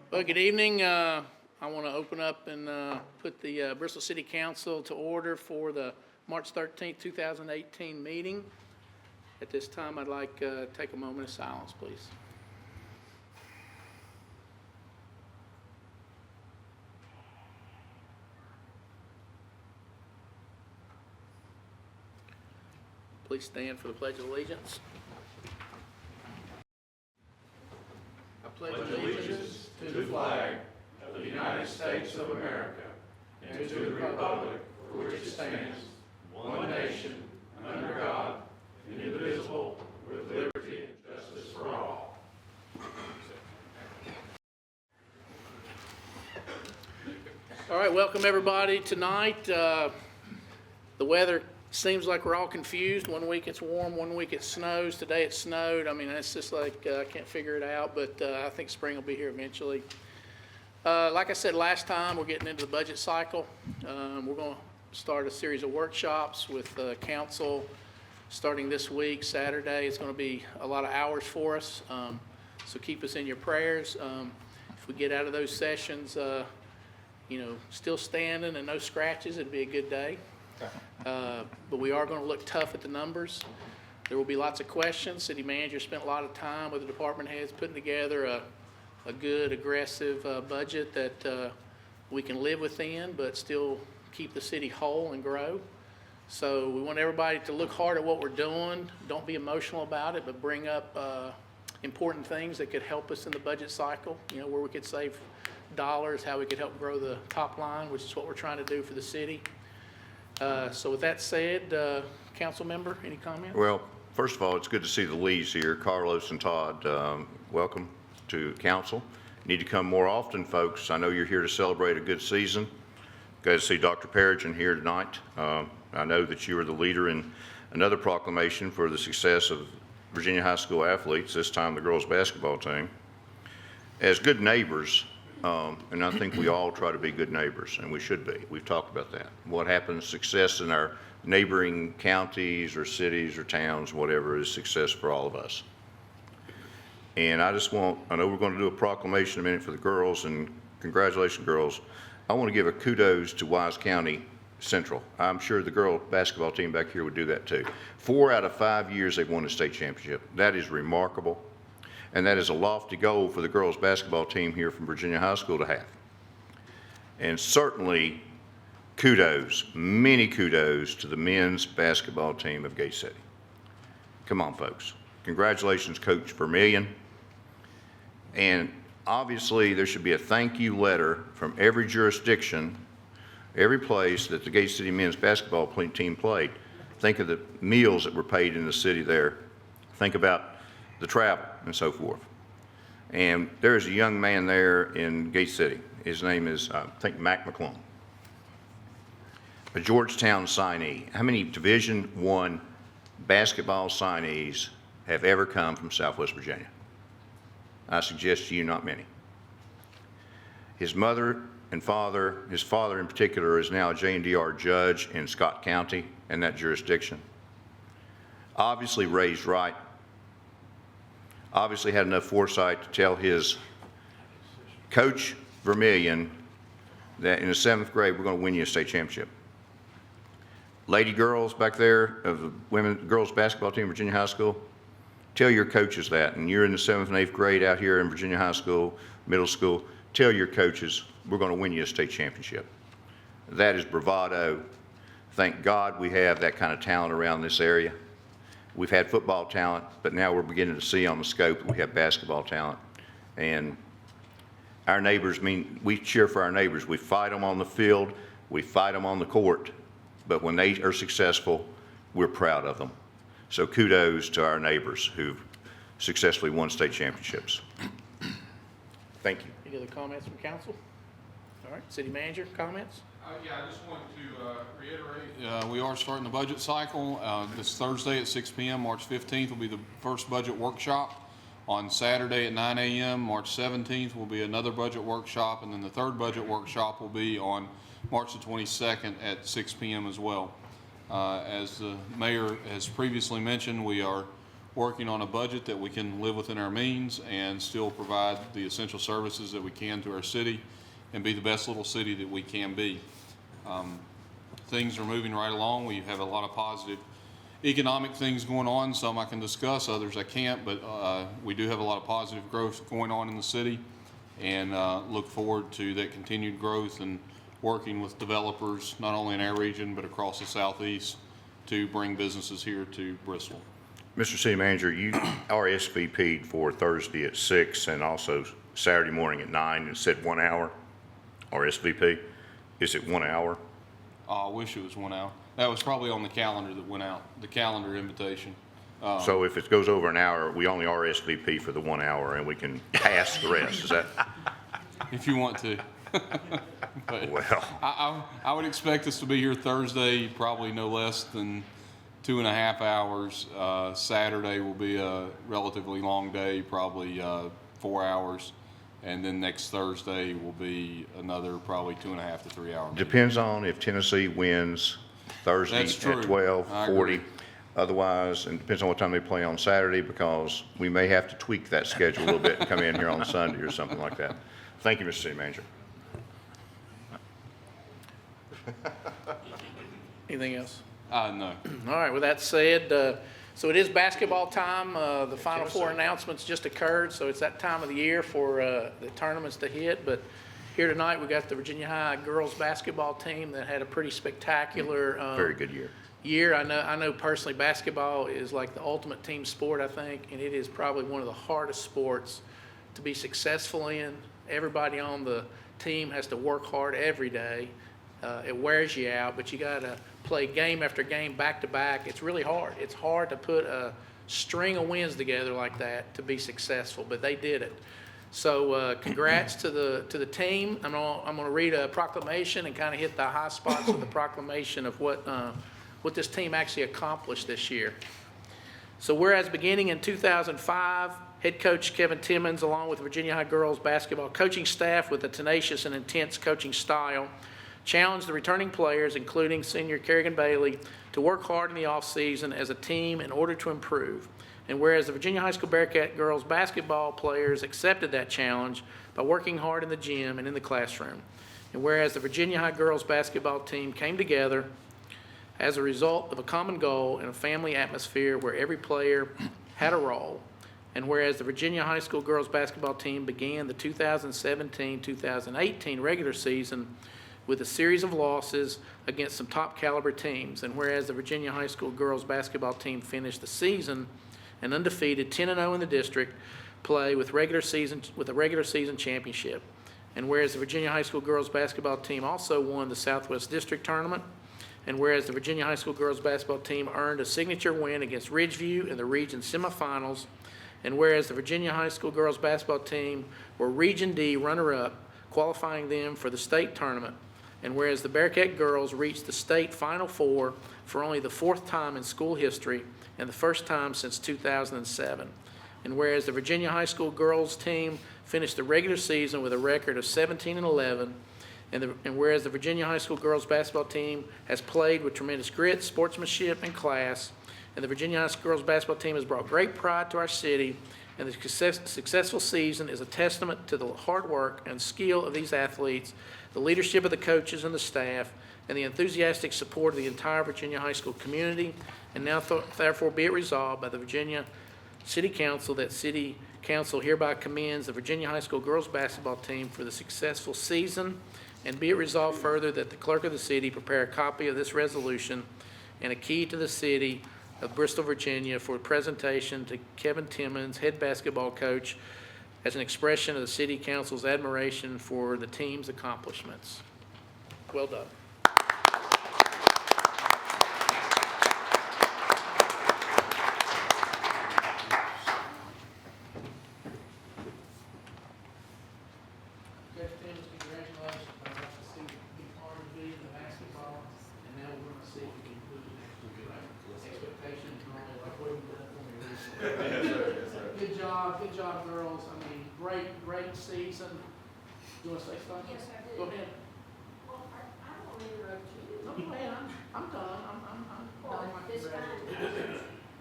Well, good evening. I want to open up and put the Bristol City Council to order for the March 13th, 2018 meeting. At this time, I'd like to take a moment of silence, please. Please stand for the Pledge of Allegiance. I pledge allegiance to the flag of the United States of America and to the republic for which it stands, one nation, under God, indivisible, with liberty and justice for all. All right, welcome everybody tonight. The weather seems like we're all confused. One week it's warm, one week it snows. Today it snowed. I mean, it's just like I can't figure it out, but I think spring will be here eventually. Like I said last time, we're getting into the budget cycle. We're going to start a series of workshops with council starting this week, Saturday. It's going to be a lot of hours for us, so keep us in your prayers. If we get out of those sessions, still standing and no scratches, it'd be a good day. But we are going to look tough at the numbers. There will be lots of questions. City manager spent a lot of time with the department heads putting together a good, aggressive budget that we can live within, but still keep the city whole and grow. So we want everybody to look hard at what we're doing. Don't be emotional about it, but bring up important things that could help us in the budget cycle, where we could save dollars, how we could help grow the top line, which is what we're trying to do for the city. So with that said, council member, any comments? Well, first of all, it's good to see the Lees here, Carlos and Todd. Welcome to council. You need to come more often, folks. I know you're here to celebrate a good season. Glad to see Dr. Perigin here tonight. I know that you are the leader in another proclamation for the success of Virginia high school athletes, this time the girls basketball team. As good neighbors, and I think we all try to be good neighbors, and we should be. We've talked about that. What happens, success in our neighboring counties or cities or towns, whatever, is success for all of us. And I know we're going to do a proclamation in a minute for the girls, and congratulations, girls. I want to give a kudos to Wise County Central. I'm sure the girl basketball team back here would do that too. 4 out of 5 years they've won a state championship. That is remarkable. And that is a lofty goal for the girls basketball team here from Virginia High School to have. And certainly kudos, many kudos to the men's basketball team of Gate City. Come on, folks. Congratulations, Coach Vermillion. And obviously there should be a thank you letter from every jurisdiction, every place that the Gate City men's basketball team played. Think of the meals that were paid in the city there. Think about the travel and so forth. And there's a young man there in Gate City. His name is, I think, Mac McClung, a Georgetown signee. How many Division I basketball signees have ever come from Southwest Virginia? I suggest to you, not many. His mother and father, his father in particular, is now a J&DR judge in Scott County in that jurisdiction. Obviously raised right. Obviously had enough foresight to tell his coach Vermillion that in the 7th grade we're going to win you a state championship. Lady girls back there of the girls basketball team, Virginia High School, tell your coaches that. And you're in the 7th and 8th grade out here in Virginia High School, middle school, tell your coaches we're going to win you a state championship. That is bravado. Thank God we have that kind of talent around this area. We've had football talent, but now we're beginning to see on the scope that we have basketball talent. And our neighbors, we cheer for our neighbors. We fight them on the field, we fight them on the court, but when they are successful, we're proud of them. So kudos to our neighbors who've successfully won state championships. Thank you. Any other comments from council? All right, city manager, comments? Yeah, I just wanted to reiterate, we are starting the budget cycle. This Thursday at 6 p.m., March 15th will be the first budget workshop. On Saturday at 9 a.m., March 17th will be another budget workshop, and then the third budget workshop will be on March the 22nd at 6 p.m. as well. As the mayor has previously mentioned, we are working on a budget that we can live within our means and still provide the essential services that we can to our city and be the best little city that we can be. Things are moving right along. We have a lot of positive economic things going on. Some I can discuss, others I can't, but we do have a lot of positive growth going on in the city, and look forward to that continued growth and working with developers, not only in our region, but across the southeast, to bring businesses here to Bristol. Mr. City Manager, you RSVP'd for Thursday at 6 and also Saturday morning at 9 and said 1 hour RSVP. Is it 1 hour? I wish it was 1 hour. That was probably on the calendar that went out, the calendar invitation. So if it goes over an hour, we only RSVP for the 1 hour and we can pass the rest, is that? If you want to. But Well, I would expect us to be here Thursday, probably no less than 2.5 hours. Saturday will be a relatively long day, probably 4 hours. And then next Thursday will be another probably 2.5 to 3 hours. depends on if Tennessee wins Thursday That's true. at 12, I 40. agree. Otherwise, and depends on what time they play on Saturday, because we may have to tweak that schedule a little bit and come in here on Sunday or something like that. Thank you, Mr. City Manager. Anything else? No. All right, with that said, so it is basketball time. The Final Four announcements just occurred, so it's that time of the year for the tournaments to hit. But here tonight, we got the Virginia High girls basketball team that had a pretty spectacular Very good year. I know personally basketball is like the ultimate team sport, I think, and it is probably one of the hardest sports to be successful in. Everybody on the team has to work hard every day. It wears you out, but you got to play game after game back to back. It's really hard. It's hard to put a string of wins together like that to be successful, but they did it. So congrats to the team. I'm gonna read a proclamation and kind of hit the high spots of the proclamation of what this team actually accomplished this year. So whereas beginning in 2005, head coach Kevin Timmons, along with Virginia High girls basketball coaching staff with a tenacious and intense coaching style, challenged the returning players, including senior Kerrigan Bailey, to work hard in the offseason as a team in order to improve. And whereas the Virginia High School Bearcat girls basketball players accepted that challenge by working hard in the gym and in the classroom. And whereas the Virginia High girls basketball team came together as a result of a common goal and a family atmosphere where every player had a role. And whereas the Virginia High School girls basketball team began the 2017-2018 regular season with a series of losses against some top caliber teams. And whereas the Virginia High School girls basketball team finished the season an undefeated 10-0 in the district play with a regular season championship. And whereas the Virginia High School girls basketball team also won the Southwest District Tournament. And whereas the Virginia High School girls basketball team earned a signature win against Ridgeview in the region semifinals. And whereas the Virginia High School girls basketball team were Region D runner-up, qualifying them for the state tournament. And whereas the Bearcat girls reached the state Final Four for only the 4th time in school history and the first time since 2007. And whereas the Virginia High School girls team finished the regular season with a record of 17-11, and whereas the Virginia High School girls basketball team has played with tremendous grit, sportsmanship, and class, and the Virginia High School girls basketball team has brought great pride to our city, and the successful season is a testament to the hard work and skill of these athletes, the leadership of the coaches and the staff, and the enthusiastic support of the entire Virginia High School community. And now therefore be it resolved by the Virginia City Council that City Council hereby commends the Virginia High School girls basketball team for the successful season, and be it resolved further that the clerk of the city prepare a copy of this resolution and a key to the city of Bristol, Virginia, for presentation to Kevin Timmons, head basketball coach, as an expression of the City Council's admiration for the team's accomplishments. Well done. Jeff Timmons, congratulations. I'd like to see you be part of being the basketball, and now we're going to see if we can include expectations normally like what you've done for me recently. Good job, girls. I mean, great season. You want to say something? Yes, I do. Go ahead. Well, I don't want to interrupt you. No, go ahead. I'm done. I'm Well, done. this time,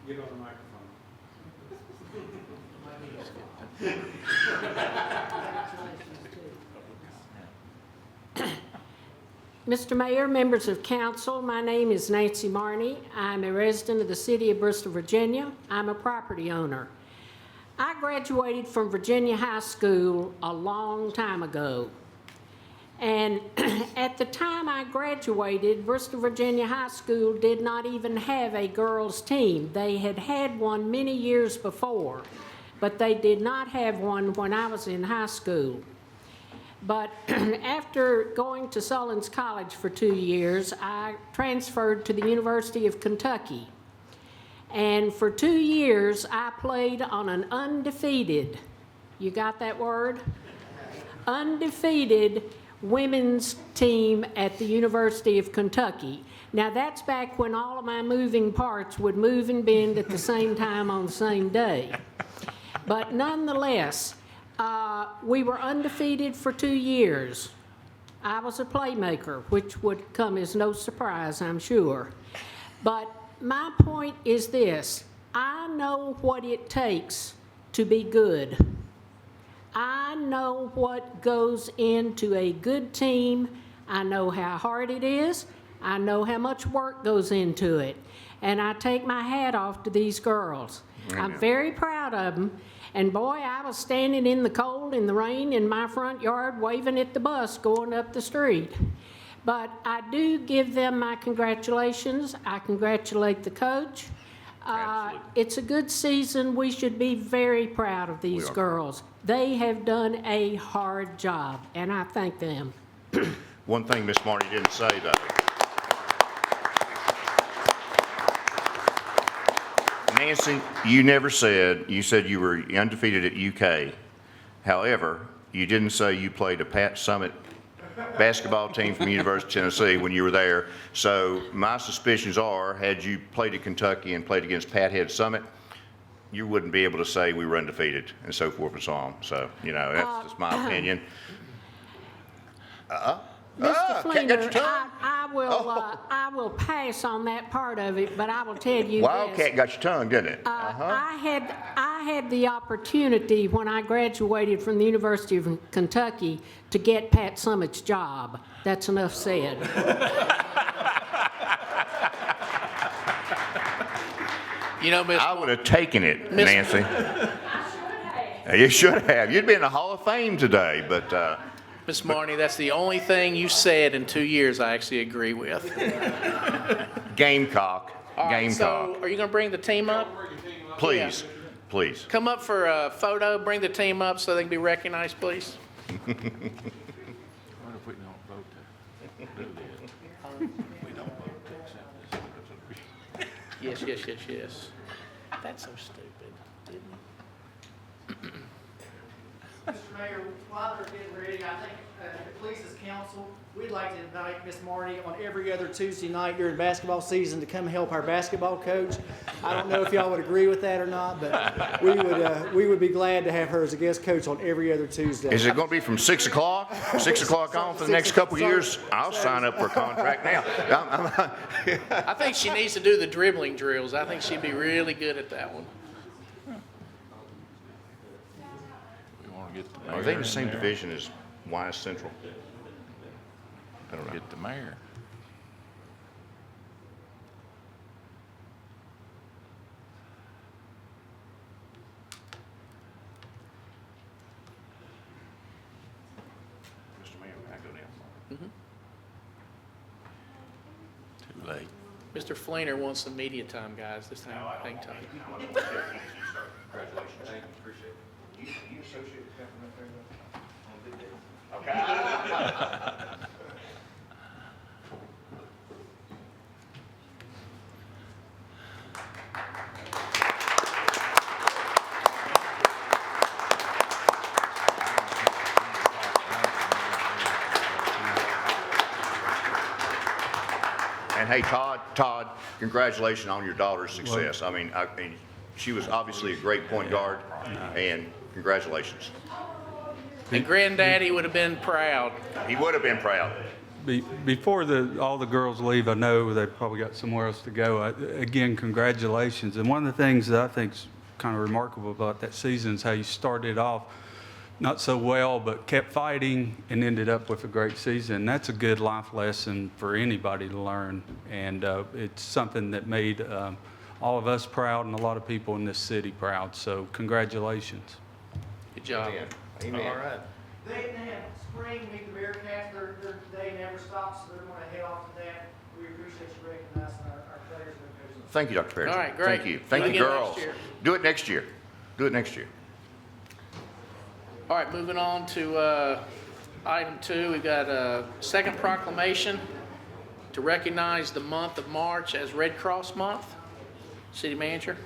Get on the microphone. Mr. Mayor, members of council, my name is Nancy Marney. I'm a resident of the city of Bristol, Virginia. I'm a property owner. I graduated from Virginia High School a long time ago. And at the time I graduated, Bristol, Virginia High School did not even have a girls' team. They had had one many years before, but they did not have one when I was in high school. But after going to Sullins College for 2 years, I transferred to the University of Kentucky. And for 2 years, I played on an undefeated, you got that word? Undefeated women's team at the University of Kentucky. Now that's back when all of my moving parts would move and bend at the same time on the same day. But nonetheless, we were undefeated for 2 years. I was a playmaker, which would come as no surprise, I'm sure. But my point is this: I know what it takes to be good. I know what goes into a good team. I know how hard it is. I know how much work goes into it. And I take my hat off to these girls. I'm very proud of them. And boy, I was standing in the cold, in the rain, in my front yard, waving at the bus going up the street. But I do give them my congratulations. I congratulate the coach. It's a good season. We should be very proud of these girls. They have done a hard job, and I thank them. One thing Miss Marty didn't say, though. Nancy, you never said, you said you were undefeated at UK. However, you didn't say you played a Pat Summit basketball team from the University of Tennessee when you were there. So my suspicions are, had you played at Kentucky and played against Pat Head Summit, you wouldn't be able to say we were undefeated and so forth and so on. So, you know, that's just my opinion. Mr. Fleener, got your tongue? I will pass on that part of it, but I will tell you Wildcat this. got your tongue, didn't it? I had the opportunity when I graduated from the University of Kentucky to get Pat Summitt's job. That's enough said. You know, Miss, I would have taken it, Nancy. You should have. You'd be in the Hall of Fame today, but Miss Marney, that's the only thing you said in 2 years I actually agree with. Gamecock. All right, Gamecock. so are you going to bring the team up? Please, please. Come up for a photo, bring the team up so they can be recognized, please. What if we don't vote to do this? We don't vote to accept this. Yes, yes, yes, yes. That's so stupid, isn't it? Mr. Mayor, while they're getting ready, I think if it pleases council, we'd like to invite Miss Marty on every other Tuesday night during basketball season to come help our basketball coach. I don't know if y'all would agree with that or not, but we would be glad to have her as a guest coach on every other Tuesday. Is it going to be from 6 o'clock? 6 o'clock on for the next couple of years? I'll sign up for a contract now. I think she needs to do the dribbling drills. I think she'd be really good at that one. We want to get the Are mayor they in in the same there. division as Wise Central? I don't know. Get the mayor. Mr. Mayor, I go down. Too late. Mr. Fleener wants some media time, guys. This time, hang tight. Congratulations. Thank you, appreciate it. You associate with Peppermint there, though? On a big day? Okay. And hey, Todd, congratulations on your daughter's success. I mean, she was obviously a great point guard, and congratulations. And Granddaddy would have been proud. He would have been proud. Before all the girls leave, I know they've probably got somewhere else to go. Again, congratulations. And one of the things that I think's kind of remarkable about that season is how you started off not so well, but kept fighting and ended up with a great season. That's a good life lesson for anybody to learn, and it's something that made all of us proud and a lot of people in this city proud. So congratulations. Good job. Amen. All right. They have spring, meet the Bearcats, their day never stops, so they're gonna head off to that. We appreciate you recognizing our players and their coaches. Thank you, Dr. Perry. All right, great. Thank you. Do Thank it you, again girls. next year. Do it next year. Do it next year. All right, moving on to item 2, we've got a second proclamation to recognize the month of March as Red Cross Month. City Manager.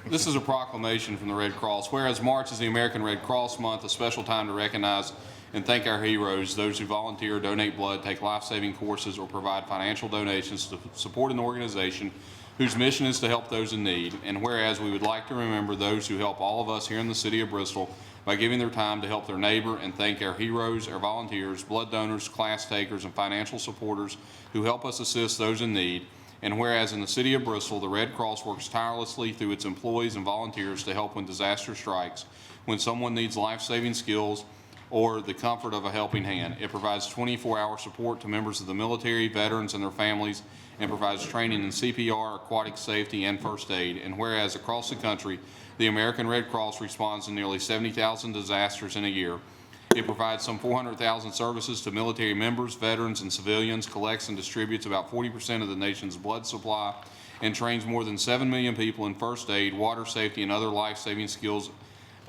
This is a proclamation from the Red Cross. Whereas March is the American Red Cross Month, a special time to recognize and thank our heroes, those who volunteer, donate blood, take life-saving courses, or provide financial donations to support an organization whose mission is to help those in need. And whereas we would like to remember those who help all of us here in the city of Bristol by giving their time to help their neighbor, and thank our heroes, our volunteers, blood donors, class takers, and financial supporters who help us assist those in need. And whereas in the city of Bristol, the Red Cross works tirelessly through its employees and volunteers to help when disaster strikes, when someone needs life-saving skills or the comfort of a helping hand. It provides 24-hour support to members of the military, veterans, and their families, and provides training in CPR, aquatic safety, and first aid. And whereas across the country, the American Red Cross responds to nearly 70,000 disasters in a year. It provides some 400,000 services to military members, veterans, and civilians, collects and distributes about 40% of the nation's blood supply, and trains more than 7 million people in first aid, water safety, and other life-saving skills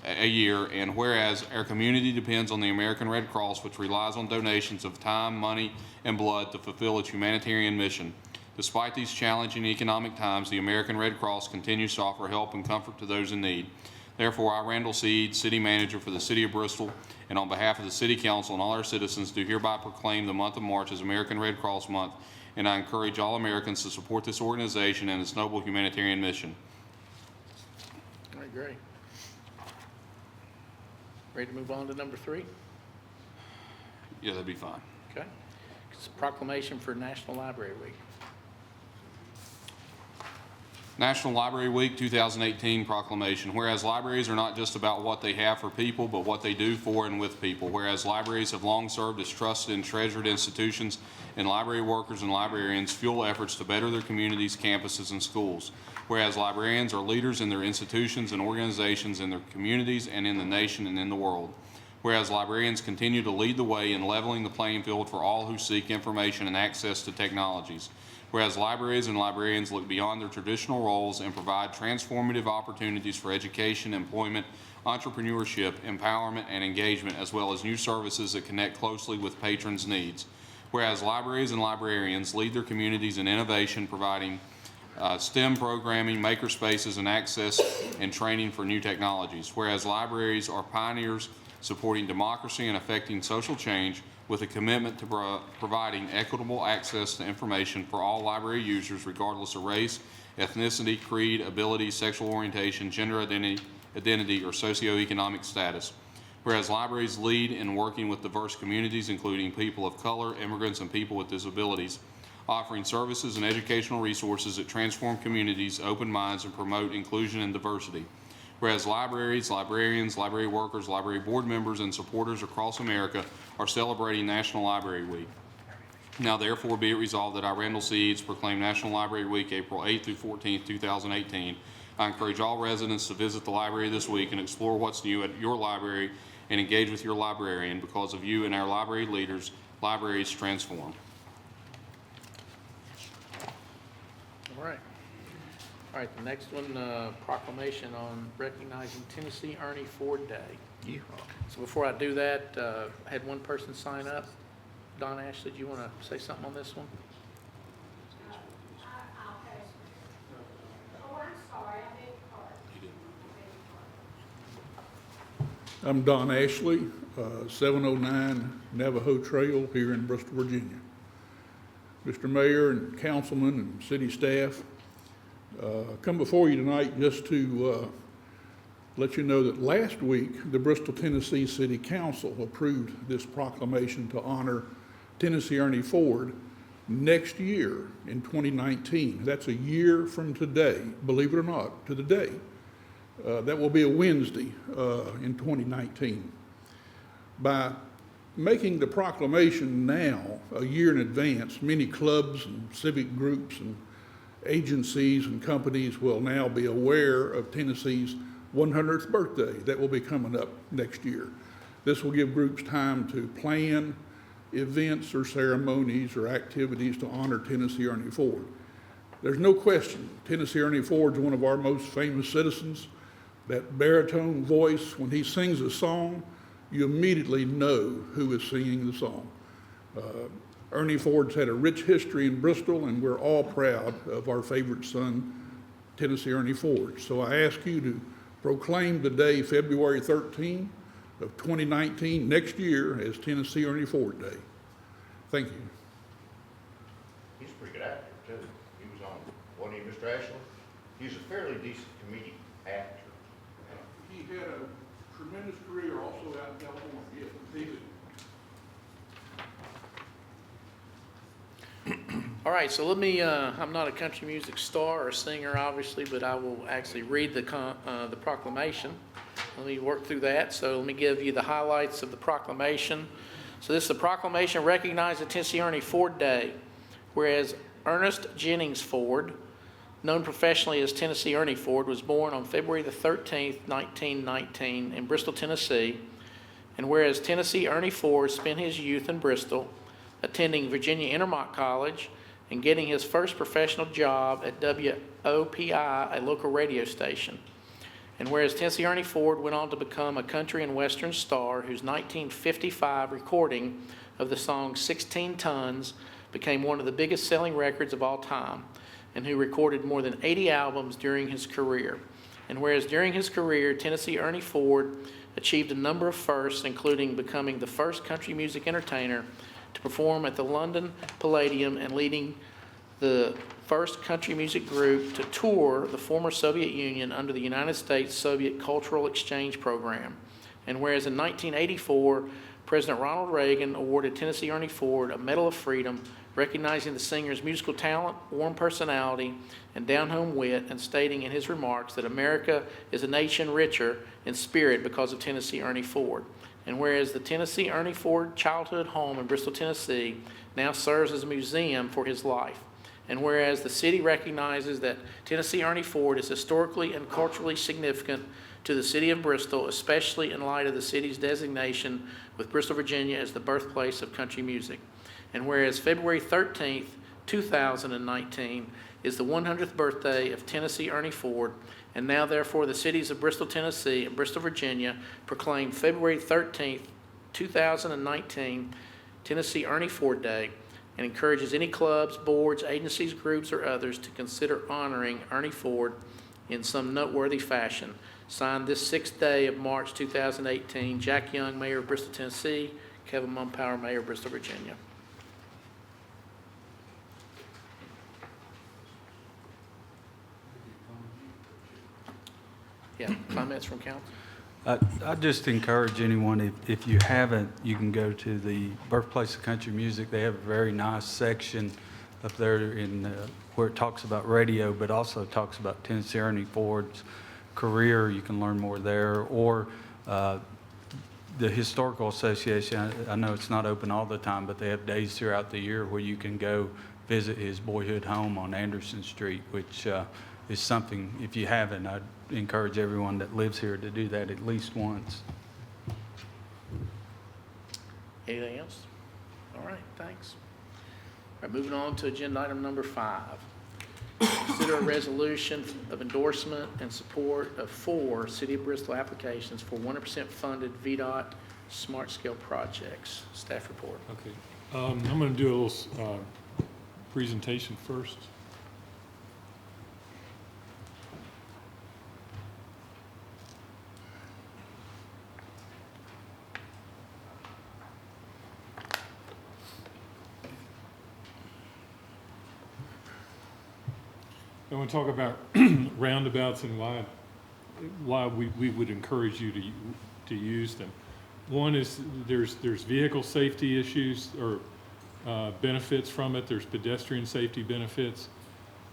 a year. And whereas our community depends on the American Red Cross, which relies on donations of time, money, and blood to fulfill its humanitarian mission. Despite these challenging economic times, the American Red Cross continues to offer help and comfort to those in need. Therefore, I, Randall Seed, City Manager for the City of Bristol, and on behalf of the City Council and all our citizens, do hereby proclaim the month of March as American Red Cross Month, and I encourage all Americans to support this organization and its noble humanitarian mission. All right, great. Ready to move on to number 3? Yeah, that'd be fine. Okay. It's a proclamation for National Library Week. National Library Week 2018 proclamation. Whereas libraries are not just about what they have for people, but what they do for and with people. Whereas libraries have long served as trusted and treasured institutions, and library workers and librarians fuel efforts to better their communities, campuses, and schools. Whereas librarians are leaders in their institutions and organizations in their communities and in the nation and in the world. Whereas librarians continue to lead the way in leveling the playing field for all who seek information and access to technologies. Whereas libraries and librarians look beyond their traditional roles and provide transformative opportunities for education, employment, entrepreneurship, empowerment, and engagement, as well as new services that connect closely with patrons' needs. Whereas libraries and librarians lead their communities in innovation, providing STEM programming, maker spaces, and access and training for new technologies. Whereas libraries are pioneers supporting democracy and affecting social change, with a commitment to providing equitable access to information for all library users, regardless of race, ethnicity, creed, ability, sexual orientation, gender identity, or socioeconomic status. Whereas libraries lead in working with diverse communities, including people of color, immigrants, and people with disabilities, offering services and educational resources that transform communities, open minds, and promote inclusion and diversity. Whereas libraries, librarians, library workers, library board members, and supporters across America are celebrating National Library Week. Now therefore be it resolved that I, Randall Seeds, proclaim National Library Week April 8th through 14th, 2018. I encourage all residents to visit the library this week and explore what's new at your library and engage with your librarian. Because of you and our library leaders, libraries transform. All right. All right, the next one, proclamation on recognizing Tennessee Ernie Ford Day. Yeah. So before I do that, I had one person sign up. Don Ashley, do you want to say something on this one? I'm Don Ashley, 709 Navajo Trail here in Bristol, Virginia. Mr. Mayor and councilman and city staff, come before you tonight just to let you know that last week the Bristol, Tennessee City Council approved this proclamation to honor Tennessee Ernie Ford Next year, in 2019, that's a year from today, believe it or not, to the day. That will be a Wednesday in 2019. By making the proclamation now, a year in advance, many clubs and civic groups and agencies and companies will now be aware of Tennessee's 100th birthday that will be coming up next year. This will give groups time to plan events or ceremonies or activities to honor Tennessee Ernie Ford. There's no question, Tennessee Ernie Ford's one of our most famous citizens. That baritone voice, when he sings a song, you immediately know who is singing the song. Ernie Ford's had a rich history in Bristol, and we're all proud of our favorite son, Tennessee Ernie Ford. So I ask you to proclaim the day, February 13 of 2019, next year, as Tennessee Ernie Ford Day. Thank you. He's a pretty good actor, too. He was on, wasn't he, Mr. Ashley? He's a fairly decent comedic actor. He had a tremendous career also out in California. Yes, he did. All right, so let me, I'm not a country music star or singer, obviously, but I will actually read the proclamation. Let me work through that. So let me give you the highlights of the proclamation. So this is the proclamation recognizing Tennessee Ernie Ford Day, whereas Ernest Jennings Ford, known professionally as Tennessee Ernie Ford, was born on February the 13th, 1919 in Bristol, Tennessee. And whereas Tennessee Ernie Ford spent his youth in Bristol, attending Virginia Intermont College and getting his first professional job at WOPI, a local radio station. And whereas Tennessee Ernie Ford went on to become a country and western star whose 1955 recording of the song 16 Tons became one of the biggest selling records of all time, and who recorded more than 80 albums during his career. And whereas during his career, Tennessee Ernie Ford achieved a number of firsts, including becoming the first country music entertainer to perform at the London Palladium and leading the first country music group to tour the former Soviet Union under the United States-Soviet Cultural Exchange Program. And whereas in 1984, President Ronald Reagan awarded Tennessee Ernie Ford a Medal of Freedom, recognizing the singer's musical talent, warm personality, and down-home wit, and stating in his remarks that America is a nation richer in spirit because of Tennessee Ernie Ford. And whereas the Tennessee Ernie Ford childhood home in Bristol, Tennessee now serves as a museum for his life. And whereas the city recognizes that Tennessee Ernie Ford is historically and culturally significant to the city of Bristol, especially in light of the city's designation with Bristol, Virginia as the birthplace of country music. And whereas February 13th, 2019 is the 100th birthday of Tennessee Ernie Ford, and now therefore the cities of Bristol, Tennessee and Bristol, Virginia proclaim February 13th, 2019 Tennessee Ernie Ford Day, and encourages any clubs, boards, agencies, groups, or others to consider honoring Ernie Ford in some noteworthy fashion. Signed this 6th day of March 2018, Jack Young, Mayor of Bristol, Tennessee, Kevin Mumpower, Mayor of Bristol, Virginia. Yeah, comments from council? I just encourage anyone, if you haven't, you can go to the Birthplace of Country Music. They have a very nice section up there in where it talks about radio, but also talks about Tennessee Ernie Ford's career. You can learn more there. Or the Historical Association, I know it's not open all the time, but they have days throughout the year where you can go visit his boyhood home on Anderson Street, which is something, if you haven't, I'd encourage everyone that lives here to do that at least once. Anything else? All right, thanks. All right, moving on to agenda item number 5. Consider a resolution of endorsement and support of 4 City of Bristol applications for 100% funded VDOT smart scale projects. Staff report. Okay, I'm going to do a little presentation first. I want to talk about roundabouts and why we would encourage you to use them. One is there's vehicle safety issues or benefits from it. There's pedestrian safety benefits.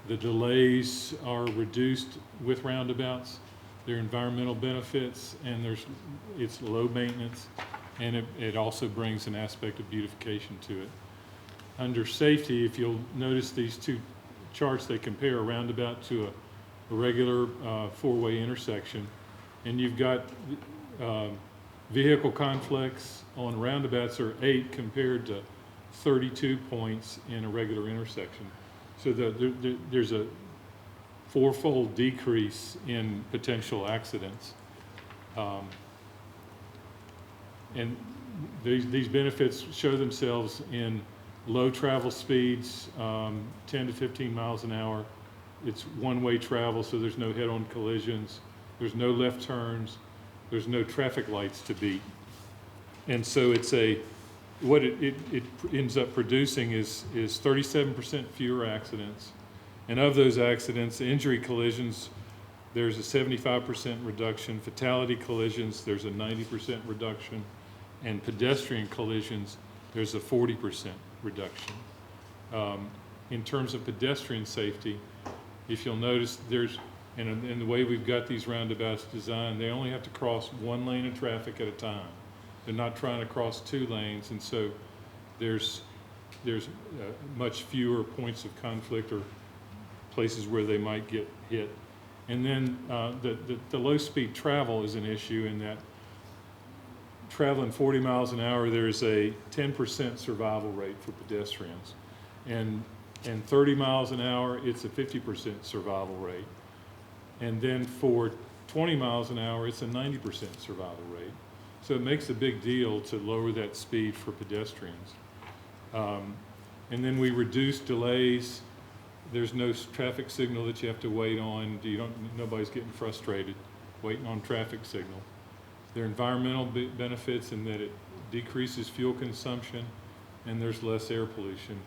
The delays are reduced with roundabouts. There are environmental benefits, and it's low maintenance, and it also brings an aspect of beautification to it. Under safety, if you'll notice these two charts, they compare a roundabout to a regular four-way intersection, and you've got vehicle conflicts on roundabouts are 8 compared to 32 points in a regular intersection. So there's a fourfold decrease in potential accidents. And these benefits show themselves in low travel speeds, 10 to 15 miles an hour. It's one-way travel, so there's no head-on collisions. There's no left turns. There's no traffic lights to beat. And so what it ends up producing is 37% fewer accidents. And of those accidents, injury collisions, there's a 75% reduction. Fatality collisions, there's a 90% reduction. And pedestrian collisions, there's a 40% reduction. In terms of pedestrian safety, if you'll notice, in the way we've got these roundabouts designed, they only have to cross one lane of traffic at a time. They're not trying to cross 2 lanes, and so there's much fewer points of conflict or places where they might get hit. And then the low-speed travel is an issue in that traveling 40 miles an hour, there's a 10% survival rate for pedestrians. And 30 miles an hour, it's a 50% survival rate. And then for 20 miles an hour, it's a 90% survival rate. So it makes a big deal to lower that speed for pedestrians. And then we reduce delays. There's no traffic signal that you have to wait on. Nobody's getting frustrated waiting on traffic signal. There are environmental benefits in that it decreases fuel consumption and there's less air pollution.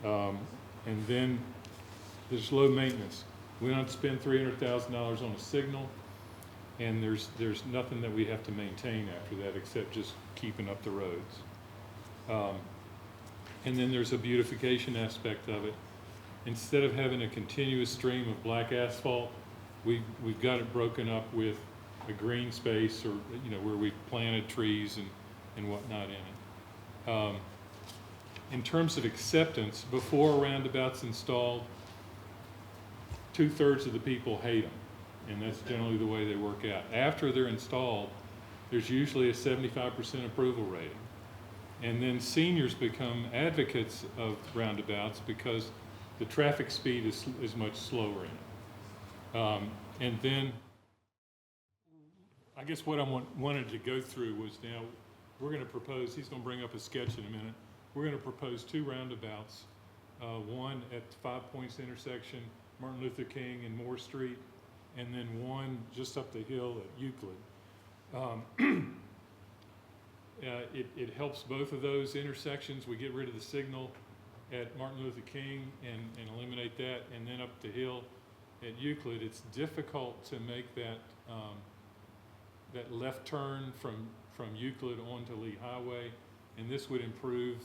And then there's low maintenance. We don't have to spend $300,000 on a signal, and there's nothing that we have to maintain after that except just keeping up the roads. And then there's a beautification aspect of it. Instead of having a continuous stream of black asphalt, we've got it broken up with a green space, or where we've planted trees and whatnot in it. In terms of acceptance, before a roundabout's installed, 2/3 of the people hate them, and that's generally the way they work out. After they're installed, there's usually a 75% approval rating. And then seniors become advocates of roundabouts because the traffic speed is much slower in it. And then, I guess what I wanted to go through was, now we're going to propose, he's going to bring up a sketch in a minute, we're going to propose 2 roundabouts, one at 5 Points intersection, Martin Luther King and Moore Street, and then one just up the hill at Euclid. It helps both of those intersections. We get rid of the signal at Martin Luther King and eliminate that, and then up the hill at Euclid, it's difficult to make that that left turn from Euclid onto Lee Highway, and this would improve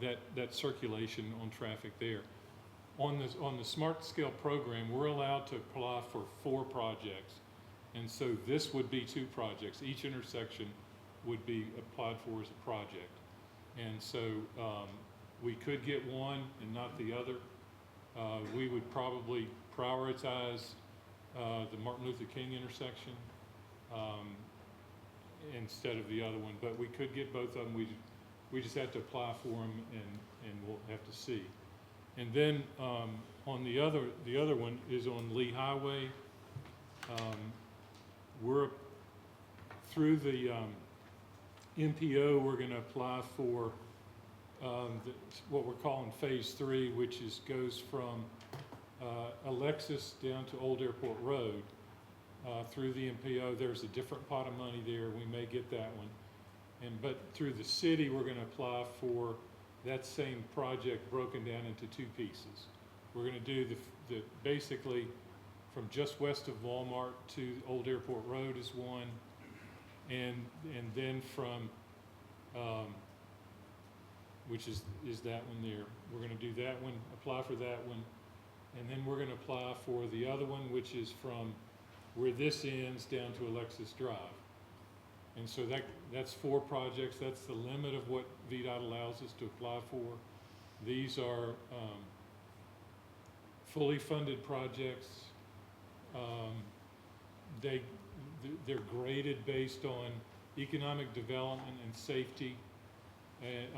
that circulation on traffic there. On the Smart Scale program, we're allowed to apply for 4 projects, and so this would be 2 projects. Each intersection would be applied for as a project, and so we could get one and not the other. We would probably prioritize the Martin Luther King intersection instead of the other one, but we could get both of them. We just have to apply for them, and we'll have to see. And then on the other one is on Lee Highway. We're through the MPO. We're going to apply for what we're calling Phase 3, which goes from Alexis down to Old Airport Road. Through the MPO, there's a different pot of money there. We may get that one. But through the city, we're going to apply for that same project broken down into 2 pieces. We're going to do the basically from just west of Walmart to Old Airport Road is one, and then from which is that one there. We're gonna do that one, apply for that one, and then we're gonna apply for the other one, which is from where this ends down to Alexis Drive. And so that's 4 projects. That's the limit of what VDOT allows us to apply for. These are fully funded projects. They're graded based on economic development and safety,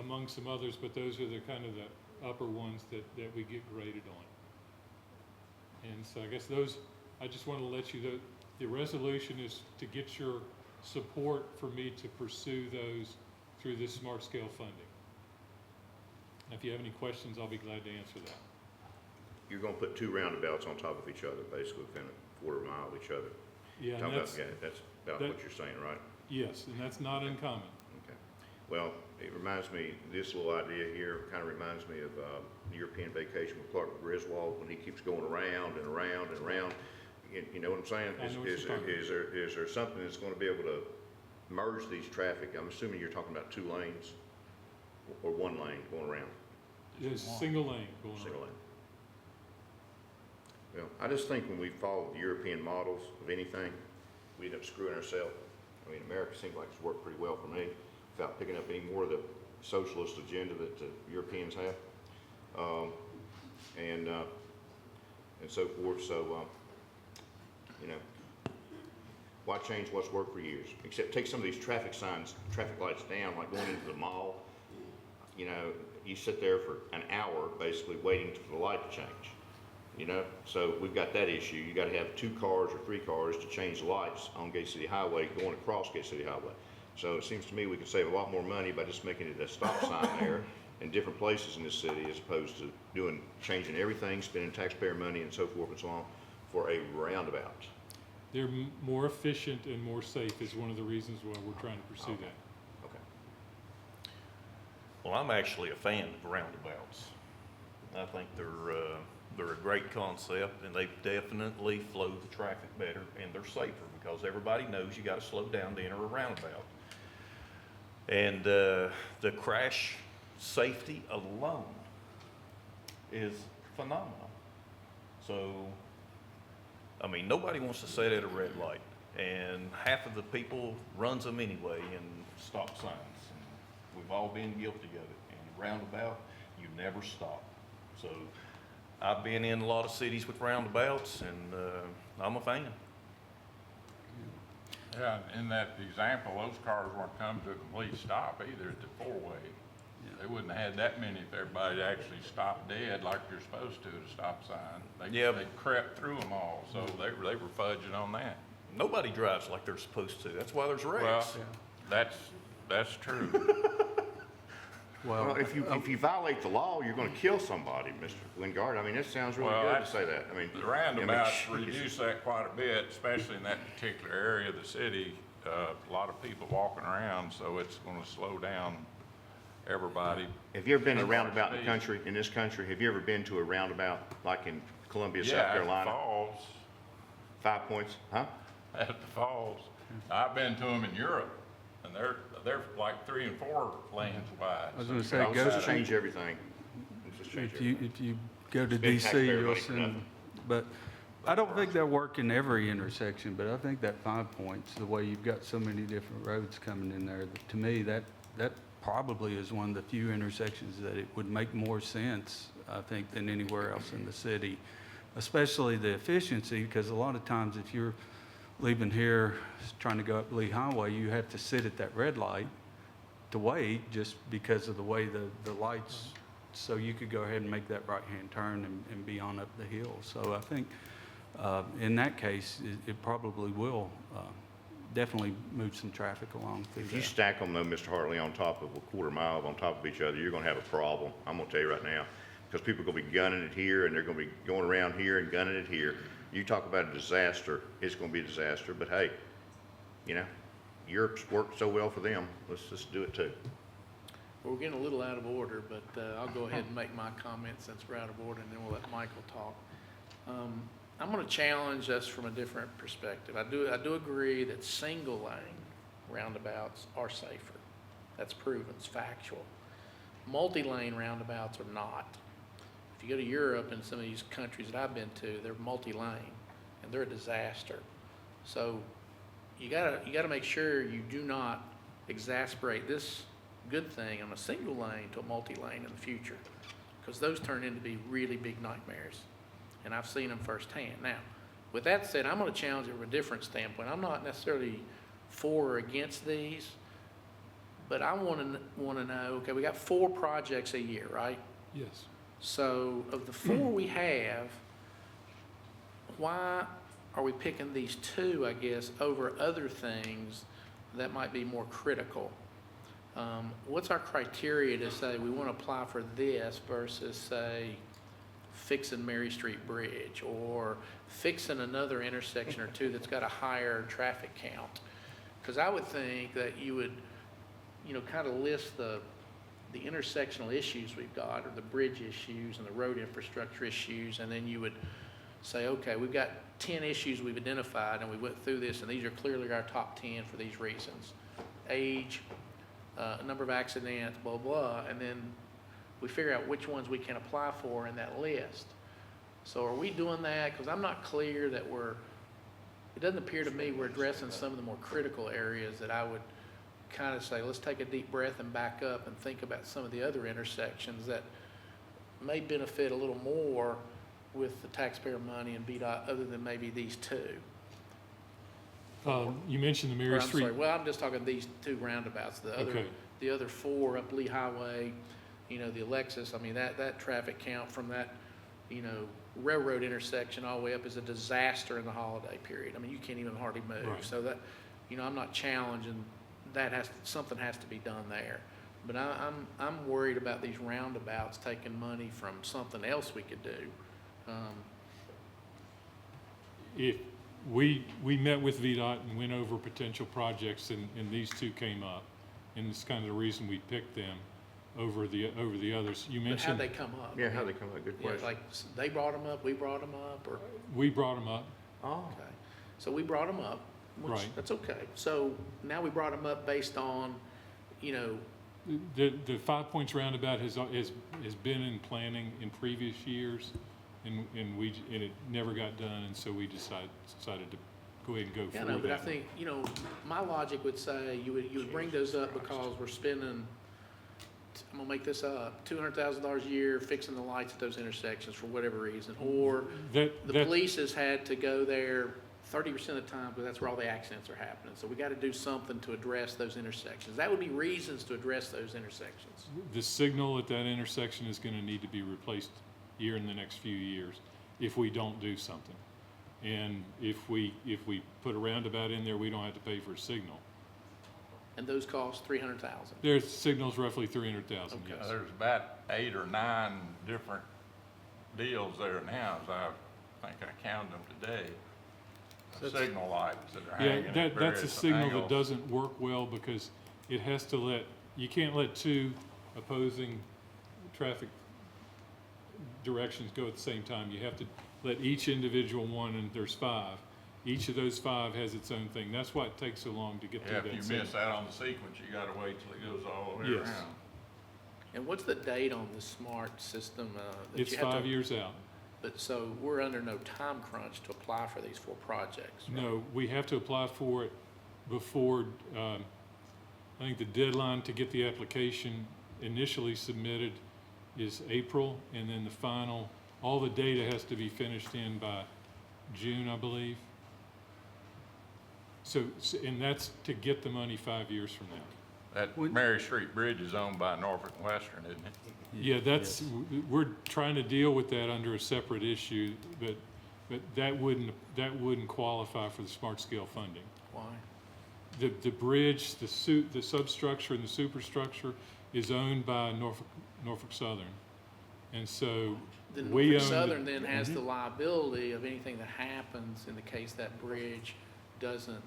among some others, but those are the kind of the upper ones that we get graded on. And so I guess those, I just want to let you know, the resolution is to get your support for me to pursue those through this smart scale funding. If you have any questions, I'll be glad to answer that. You're gonna put 2 roundabouts on top of each other, basically within a quarter mile of each other. Yeah, and Talking about, that's, yeah, that's about that- what you're saying, right? yes, and that's not uncommon. Okay. Well, it reminds me, this little idea here kind of reminds me of European Vacation with Clark Griswold, when he keeps going around and around and around. You know what I'm saying? I know what you're talking about. Is there something that's going to be able to merge these traffic? I'm assuming you're talking about 2 lanes or 1 lane going around. There's single lane going Single on. lane. Well, I just think when we follow the European models of anything, we end up screwing ourselves. I mean, America seems like it's worked pretty well for me without picking up any more of the socialist agenda that the Europeans have, and so forth. So, you know, why change what's worked for years? Except take some of these traffic signs, traffic lights down, like going into the mall. You know, you sit there for an hour basically waiting for the light to change. You know, so we've got that issue. You got to have 2 cars or 3 cars to change the lights on Gate City Highway going across Gate City Highway. So it seems to me we could save a lot more money by just making it a stop sign there in different places in this city, as opposed to changing everything, spending taxpayer money and so forth and so on for a roundabout. They're more efficient and more safe is one of the reasons why we're trying to pursue that. Okay. Well, I'm actually a fan of roundabouts. I think they're a great concept, and they definitely flow the traffic better, and they're safer because everybody knows you got to slow down to enter a roundabout. And the crash safety alone is phenomenal. So, I mean, nobody wants to sit at a red light, and half of the people runs them anyway in stop signs. And we've all been guilty of it. And roundabout, you never stop. So I've been in a lot of cities with roundabouts, and I'm a fan. Yeah, in that example, those cars weren't coming to a complete stop either at the 4-way. They wouldn't have had that many if everybody actually stopped dead like you're supposed to at a stop sign. They crept through them all, so they were fudging on that. Nobody drives like they're supposed to. That's why there's wrecks. Well, that's true. Well, if you violate the law, you're going to kill somebody, Mr. Wingard. I mean, that sounds really good to say that. I mean, The roundabouts reduce that quite a bit, especially in that particular area of the city. A lot of people walking around, so it's going to slow down everybody. Have you ever been to a roundabout in this country? Have you ever been to a roundabout like in Columbia, South Carolina? At the falls. 5 points, huh? At the falls. I've been to them in Europe, and they're like 3 and 4 lanes wide. I was going to So say, you go gotta Just change everything. Just change everything. if you go to Big DC, taxpayer you'll money for see, nothing. but I don't think they'll work in every intersection, but I think that 5 points, the way you've got so many different roads coming in there, to me, that probably is one of the few intersections that it would make more sense, I think, than anywhere else in the city, especially the efficiency, because a lot of times if you're leaving here, trying to go up Lee Highway, you have to sit at that red light to wait just because of the way the lights, so you could go ahead and make that right-hand turn and be on up the hill. So I think in that case, it probably will definitely move some traffic along through If you there. stack them though, Mr. Hartley, on top of a quarter mile on top of each other, you're going to have a problem. I'm going to tell you right now, because people are going to be gunning it here and they're going to be going around here and gunning it here. You talk about a disaster, it's going to be a disaster, but hey, you know, Europe's worked so well for them. Let's just do it too. We're getting a little out of order, but I'll go ahead and make my comments since we're out of order, and then we'll let Michael talk. I'm going to challenge us from a different perspective. I do agree that single lane roundabouts are safer. That's proven, it's factual. multi-lane roundabouts are not. If you go to Europe and some of these countries that I've been to, they're multi-lane, and they're a disaster. So you gotta make sure you do not exasperate this good thing on a single lane to a multi-lane in the future, because those turn into be really big nightmares, and I've seen them firsthand. Now, with that said, I'm gonna challenge it from a different standpoint. I'm not necessarily for or against these, but I wanna know, okay, we got 4 projects a year, right? Yes. So of the 4 we have, why are we picking these 2, I guess, over other things that might be more critical? What's our criteria to say we want to apply for this versus, say, fixing Mary Street Bridge or fixing another intersection or 2 that's got a higher traffic count? Because I would think that you would, kind of list the intersectional issues we've got, or the bridge issues and the road infrastructure issues, and then you would say, okay, we've got 10 issues we've identified, and we went through this, and these are clearly our top 10 for these reasons. Age, number of accidents, blah, blah, and then we figure out which ones we can apply for in that list. So are we doing that? Because I'm not clear that it doesn't appear to me we're addressing some of the more critical areas that I would kind of say, let's take a deep breath and back up and think about some of the other intersections that may benefit a little more with the taxpayer money and VDOT, other than maybe these 2. You mentioned the Or, Mary I'm Street. sorry, well, I'm just talking these 2 roundabouts. Okay. The other 4 up Lee Highway, the Alexis, I mean, that traffic count from that, railroad intersection all the way up is a disaster in the holiday period. I mean, you can't even hardly move. Right. So that, I'm not challenging, something has to be done there. But I'm worried about these roundabouts taking money from something else we could do. If we met with VDOT and went over potential projects, and these 2 came up, and it's kind of the reason we picked them over the others. You But how'd mentioned they come up? Yeah, how'd they come up? Good Yeah, question. like, they brought them up, we brought them up, or? we brought them up. Oh. Okay, so we brought them up, which, Right. that's okay. So now we brought them up based on, The 5 Points roundabout has been in planning in previous years, and it never got done, and so we decided to go ahead and go yeah, for no, but I that. think, my logic would say you would bring those up because we're spending, I'm gonna make this up, $200,000 a year fixing the lights at those intersections for whatever reason, or the police has had to go there 30% of the time, because that's where all the accidents are happening. So we got to do something to address those intersections. That would be reasons to address those intersections. The signal at that intersection is going to need to be replaced here in the next few years if we don't do something. And if we put a roundabout in there, we don't have to pay for a signal. And those cost $300,000. There's signals roughly $300,000, Okay. yes. There's about 8 or 9 different deals there now, as I think I counted them today. Signal lights that are Yeah, hanging at that's a various signal that angles. doesn't work well, because it has to you can't let 2 opposing traffic directions go at the same time. You have to let each individual one, and there's 5. Each of those 5 has its own thing. That's why it takes so long to get through Yeah, that if you signal. miss that on the sequence, you gotta wait till it goes all the way Yes. around. And what's the date on the smart system? That It's you have 5 to, year out. But so we're under no time crunch to apply for these 4 projects. Right? No, we have to apply for it before, I think the deadline to get the application initially submitted is April, and then all the data has to be finished in by June, I believe. So, and that's to get the money 5 years from now. That Mary Street Bridge is owned by Norfolk Western, isn't it? Yeah, we're trying to deal with that under a separate issue, but that wouldn't qualify for the smart scale funding. Why? The bridge, the substructure and the superstructure is owned by Norfolk Southern. And so Then we Norfolk own. Southern then has the liability of anything that happens in the case that bridge doesn't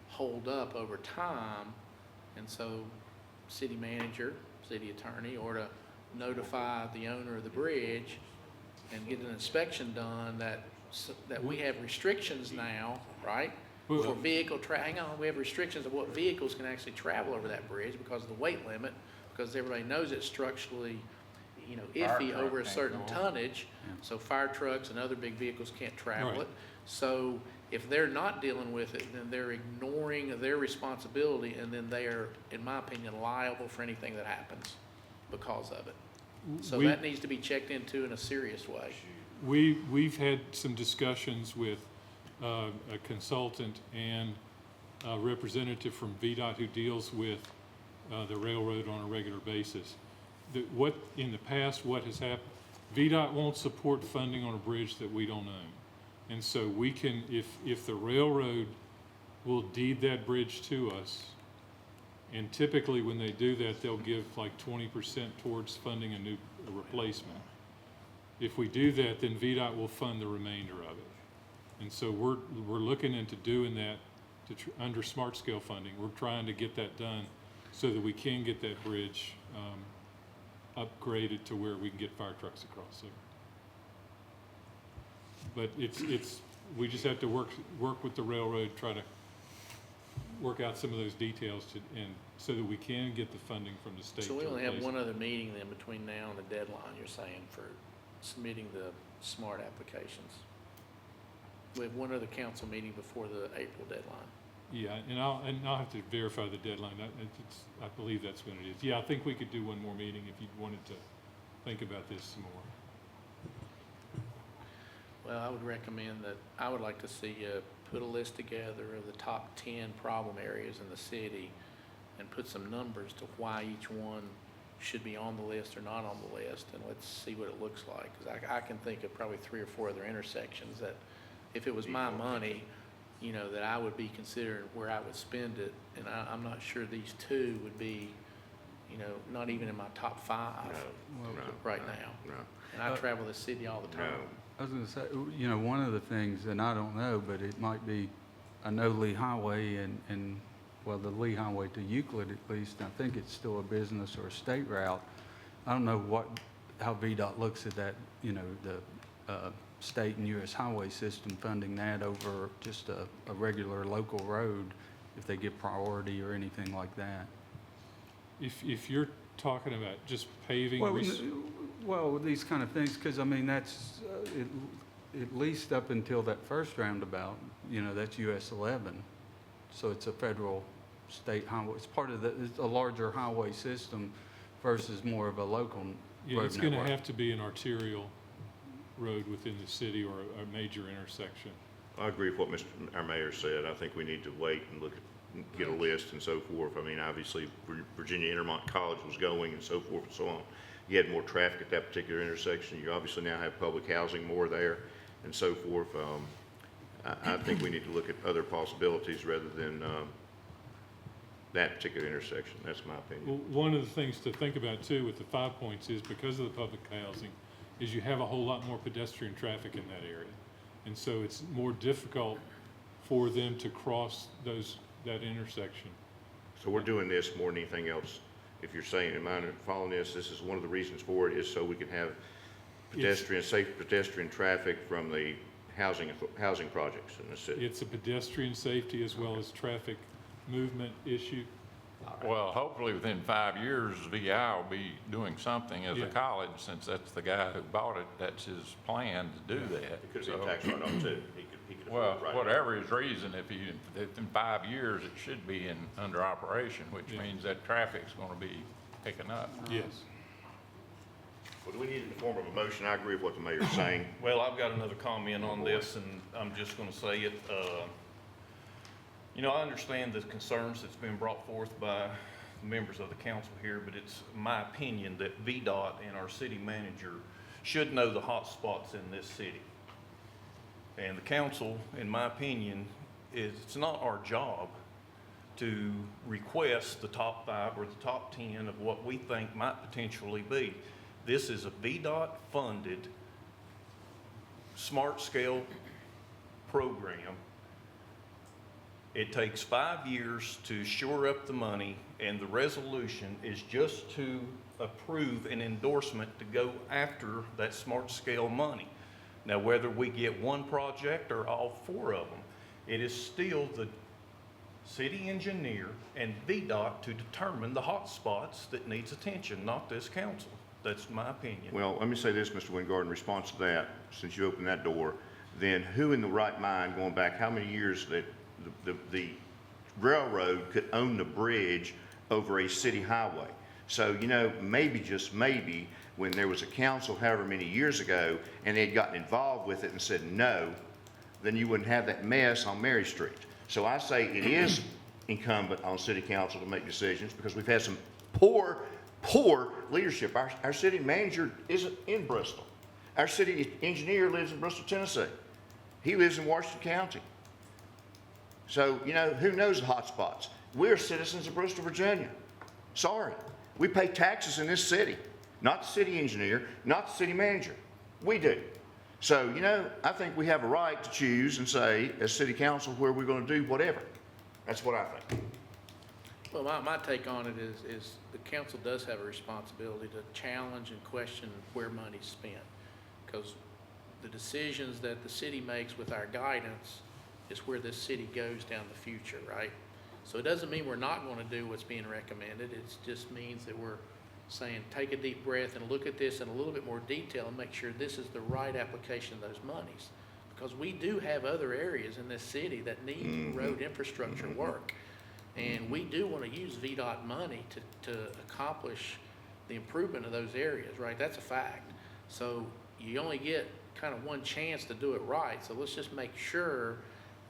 hold up over time. And so city manager, city attorney, or to notify the owner of the bridge and get an inspection done that we have restrictions now, right? Well- For vehicle hang on, we have restrictions of what vehicles can actually travel over that bridge because of the weight limit, because everybody knows it's structurally, iffy truck over a can't certain go tonnage, so fire trucks and other big vehicles can't travel Right. it. So if they're not dealing with it, then they're ignoring their responsibility, and then they are, in my opinion, liable for anything that happens because of it. So We- that needs to be checked into in a serious way. We've had some discussions with a consultant and a representative from VDOT who deals with the railroad on a regular basis. In the past, what has happened, VDOT won't support funding on a bridge that we don't own. And so we can, if the railroad will deed that bridge to us, and typically when they do that, they'll give like 20% towards funding a replacement. If we do that, then VDOT will fund the remainder of it. And so we're looking into doing that under smart scale funding. We're trying to get that done so that we can get that bridge upgraded to where we can get fire trucks across there. But we just have to work with the railroad, try to work out some of those details so that we can get the funding from the state. So we to only have replace one it. other meeting then between now and the deadline, you're saying, for submitting the SMART applications? We have one other council meeting before the April deadline. Yeah, and I'll have to verify the deadline. I believe that's when it is. Yeah, I think we could do one more meeting if you wanted to think about this some more. Well, I would recommend that, I would like to see you put a list together of the top 10 problem areas in the city and put some numbers to why each one should be on the list or not on the list, and let's see what it looks like. Because I can think of probably 3 or 4 other intersections that, if it was my money, that I would be considering where I would spend it. And I'm not sure these 2 would be, not even in my top 5 right now. No. And I travel the city all the time. I was gonna say, one of the things, and I don't know, but it might be, I know Lee Highway and the Lee Highway to Euclid at least, I think it's still a business or a state route. I don't know how VDOT looks at that, the state and US highway system funding that over just a regular local road, if they give priority or anything like that. If you're talking about just paving. Well, these kind of things, because that's at least up until that first roundabout, that's US 11. So it's a federal state highway. It's part of it's a larger highway system versus more of a local Yeah, road it's going to network. have to be an arterial road within the city or a major intersection. I agree with what our mayor said. I think we need to wait and get a list and so forth. Obviously, Virginia Intermont College was going and so forth and so on. You had more traffic at that particular intersection. You obviously now have public housing more there and so forth. I think we need to look at other possibilities rather than that particular intersection. That's my opinion. Well, one of the things to think about too with the 5 points is because of the public housing is you have a whole lot more pedestrian traffic in that area. And so it's more difficult for them to cross that intersection. So we're doing this more than anything else. If you're saying, am I following this is one of the reasons for it is so we can have safe pedestrian traffic from the housing projects in the city. It's a pedestrian safety as well as traffic movement issue. Well, hopefully within 5 years, VI will be doing something as Yeah. a college, since that's the guy who bought it, that's his plan to do that. It could be a So, tax write-off too. He could well, afford it right whatever his reason, if in 5 years, it should be under operation, which Yeah. means that traffic's gonna be picking up. Yes. Well, do we need it in the form of a motion? I agree with what the mayor's saying. Well, I've got another comment on this, and I'm just gonna say it. I understand the concerns that's been brought forth by members of the council here, but it's my opinion that VDOT and our city manager should know the hot spots in this city. And the council, in my opinion, it's not our job to request the top 5 or the top 10 of what we think might potentially be. This is a VDOT-funded smart scale program. It takes 5 years to shore up the money, and the resolution is just to approve an endorsement to go after that smart scale money. Now, whether we get one project or all 4 of them, it is still the city engineer and VDOT to determine the hot spots that needs attention, not this council. That's my opinion. Well, let me say this, Mr. Wingard, in response to that, since you opened that door, then who in the right mind, going back how many years, that the railroad could own the bridge over a city highway? So, you know, maybe, just maybe, when there was a council however many years ago, and they'd gotten involved with it and said no, then you wouldn't have that mess on Mary Street. So I say it is incumbent on city council to make decisions, because we've had some poor leadership. Our city manager isn't in Bristol. Our city engineer lives in Bristol, Tennessee. He lives in Washington County. So, you know, who knows the hot spots? We're citizens of Bristol, Virginia. Sorry. We pay taxes in this city, not the city engineer, not the city manager. We do. So, you know, I think we have a right to choose and say, as city council, where we're going to do whatever. That's what I think. Well, my take on it is the council does have a responsibility to challenge and question where money's spent. Because the decisions that the city makes with our guidance is where this city goes down the future, right? So it doesn't mean we're not going to do what's being recommended. It just means that we're saying, take a deep breath and look at this in a little bit more detail and make sure this is the right application of those monies. Because we do have other areas in this city that need road infrastructure work. And we do want to use VDOT money to accomplish the improvement of those areas, right? That's a fact. So you only get kind of one chance to do it right. So let's just make sure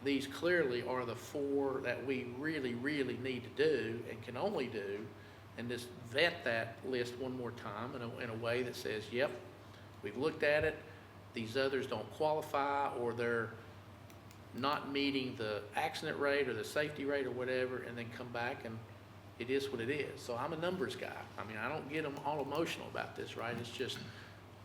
these clearly are the four that we really, really need to do and can only do, and just vet that list one more time in a way that says, yep, we've looked at it, these others don't qualify, or they're not meeting the accident rate or the safety rate or whatever, and then come back and it is what it is. So I'm a numbers guy. I mean, I don't get them all emotional about this, right? It's just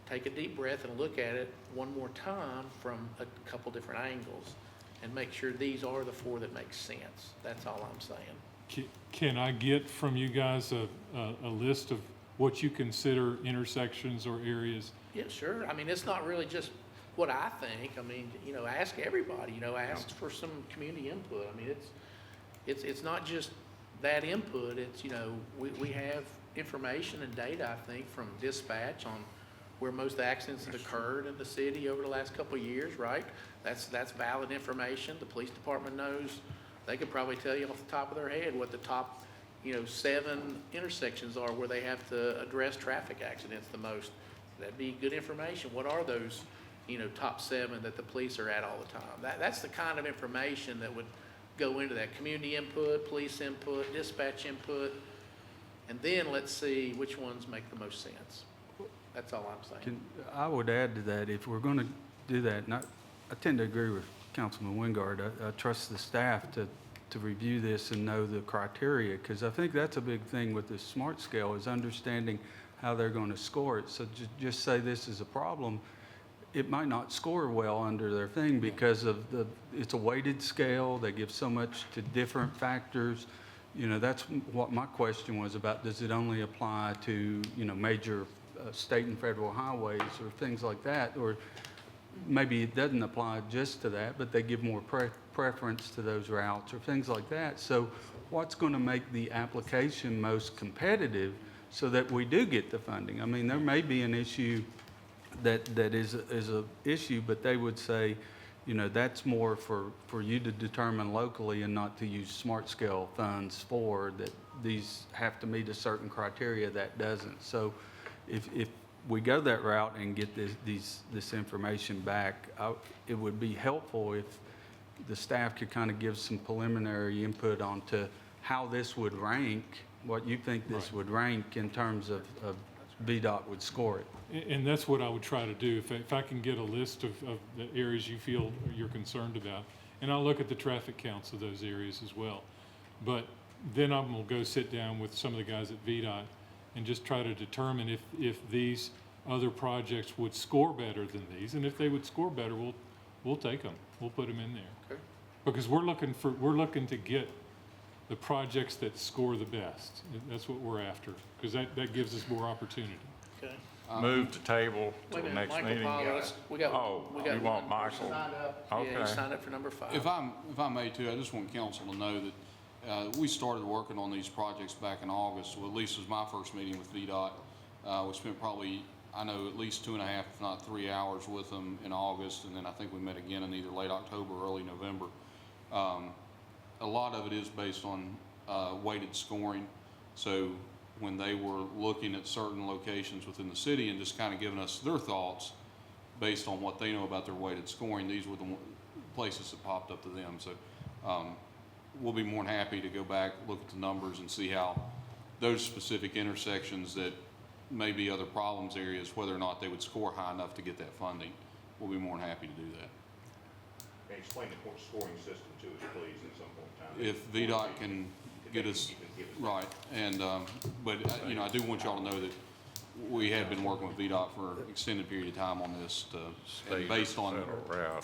take a deep breath and look at it one more time from a couple different angles and make sure these are the four that make sense. That's all I'm saying. Can I get from you guys a list of what you consider intersections or areas? Yeah, sure. I mean, it's not really just what I think. I mean, you know, ask everybody, you know, ask for some community input. I mean, it's not just that input. It's, you know, we have information and data, I think, from dispatch on where most accidents have occurred in the city over the last couple of years, right? That's valid information. The police department knows. They could probably tell you off the top of their head what the top, you know, 7 intersections are where they have to address traffic accidents the most. That'd be good information. What are those, you know, top 7 that the police are at all the time? That's the kind of information that would go into that. Community input, police input, dispatch input, and then let's see which ones make the most sense. That's all I'm saying. I would add to that, if we're going to do that, and I tend to agree with Councilman Wingard. I trust the staff to review this and know the criteria, because I think that's a big thing with the SMART scale, is understanding how they're going to score it. So just say this is a problem, it might not score well under their thing because of it's a weighted scale. They give so much to different factors. You know, that's what my question was about. Does it only apply to, you know, major state and federal highways or things like that? Or maybe it doesn't apply just to that, but they give more preference to those routes or things like that. So what's going to make the application most competitive so that we do get the funding? I mean, there may be an issue that is a issue, but they would say, you know, that's more for you to determine locally and not to use SMART scale funds for that. These have to meet a certain criteria that doesn't. So if we go that route and get this information back, it would be helpful if the staff could kind of give some preliminary input onto how this would rank, what you think this would rank in terms of VDOT would score it. And that's what I would try to do. If I can get a list of the areas you feel you're concerned about, and I'll look at the traffic counts of those areas as well. But then I'm going to go sit down with some of the guys at VDOT and just try to determine if these other projects would score better than these, and if they would score better, we'll take them. We'll put them in there. Okay. Because we're looking to get the projects that score the best. That's what we're after, because that gives us more opportunity. Okay. Move the table to Wait a the minute, next Michael meeting. Paulus, we got you want one person Michael? signed up. Yeah, Okay. he signed up for number 5. If I may too, I just want council to know that We started working on these projects back in August, well, at least it was my first meeting with VDOT. We spent probably, I know, at least 2.5, if not 3 hours with them in August, and then I think we met again in either late October or early November. A lot of it is based on weighted scoring. So when they were looking at certain locations within the city and just kind of giving us their thoughts based on what they know about their weighted scoring, these were the places that popped up to them. So we'll be more than happy to go back, look at the numbers and see how those specific intersections that may be other problems areas, whether or not they would score high enough to get that funding. We'll be more than happy to do that. And explain the scoring system to us, please, at some point in time. If VDOT can get us, right, and, but, you know, I do want y'all to know that we have been working with VDOT for an extended period of time on this, and based on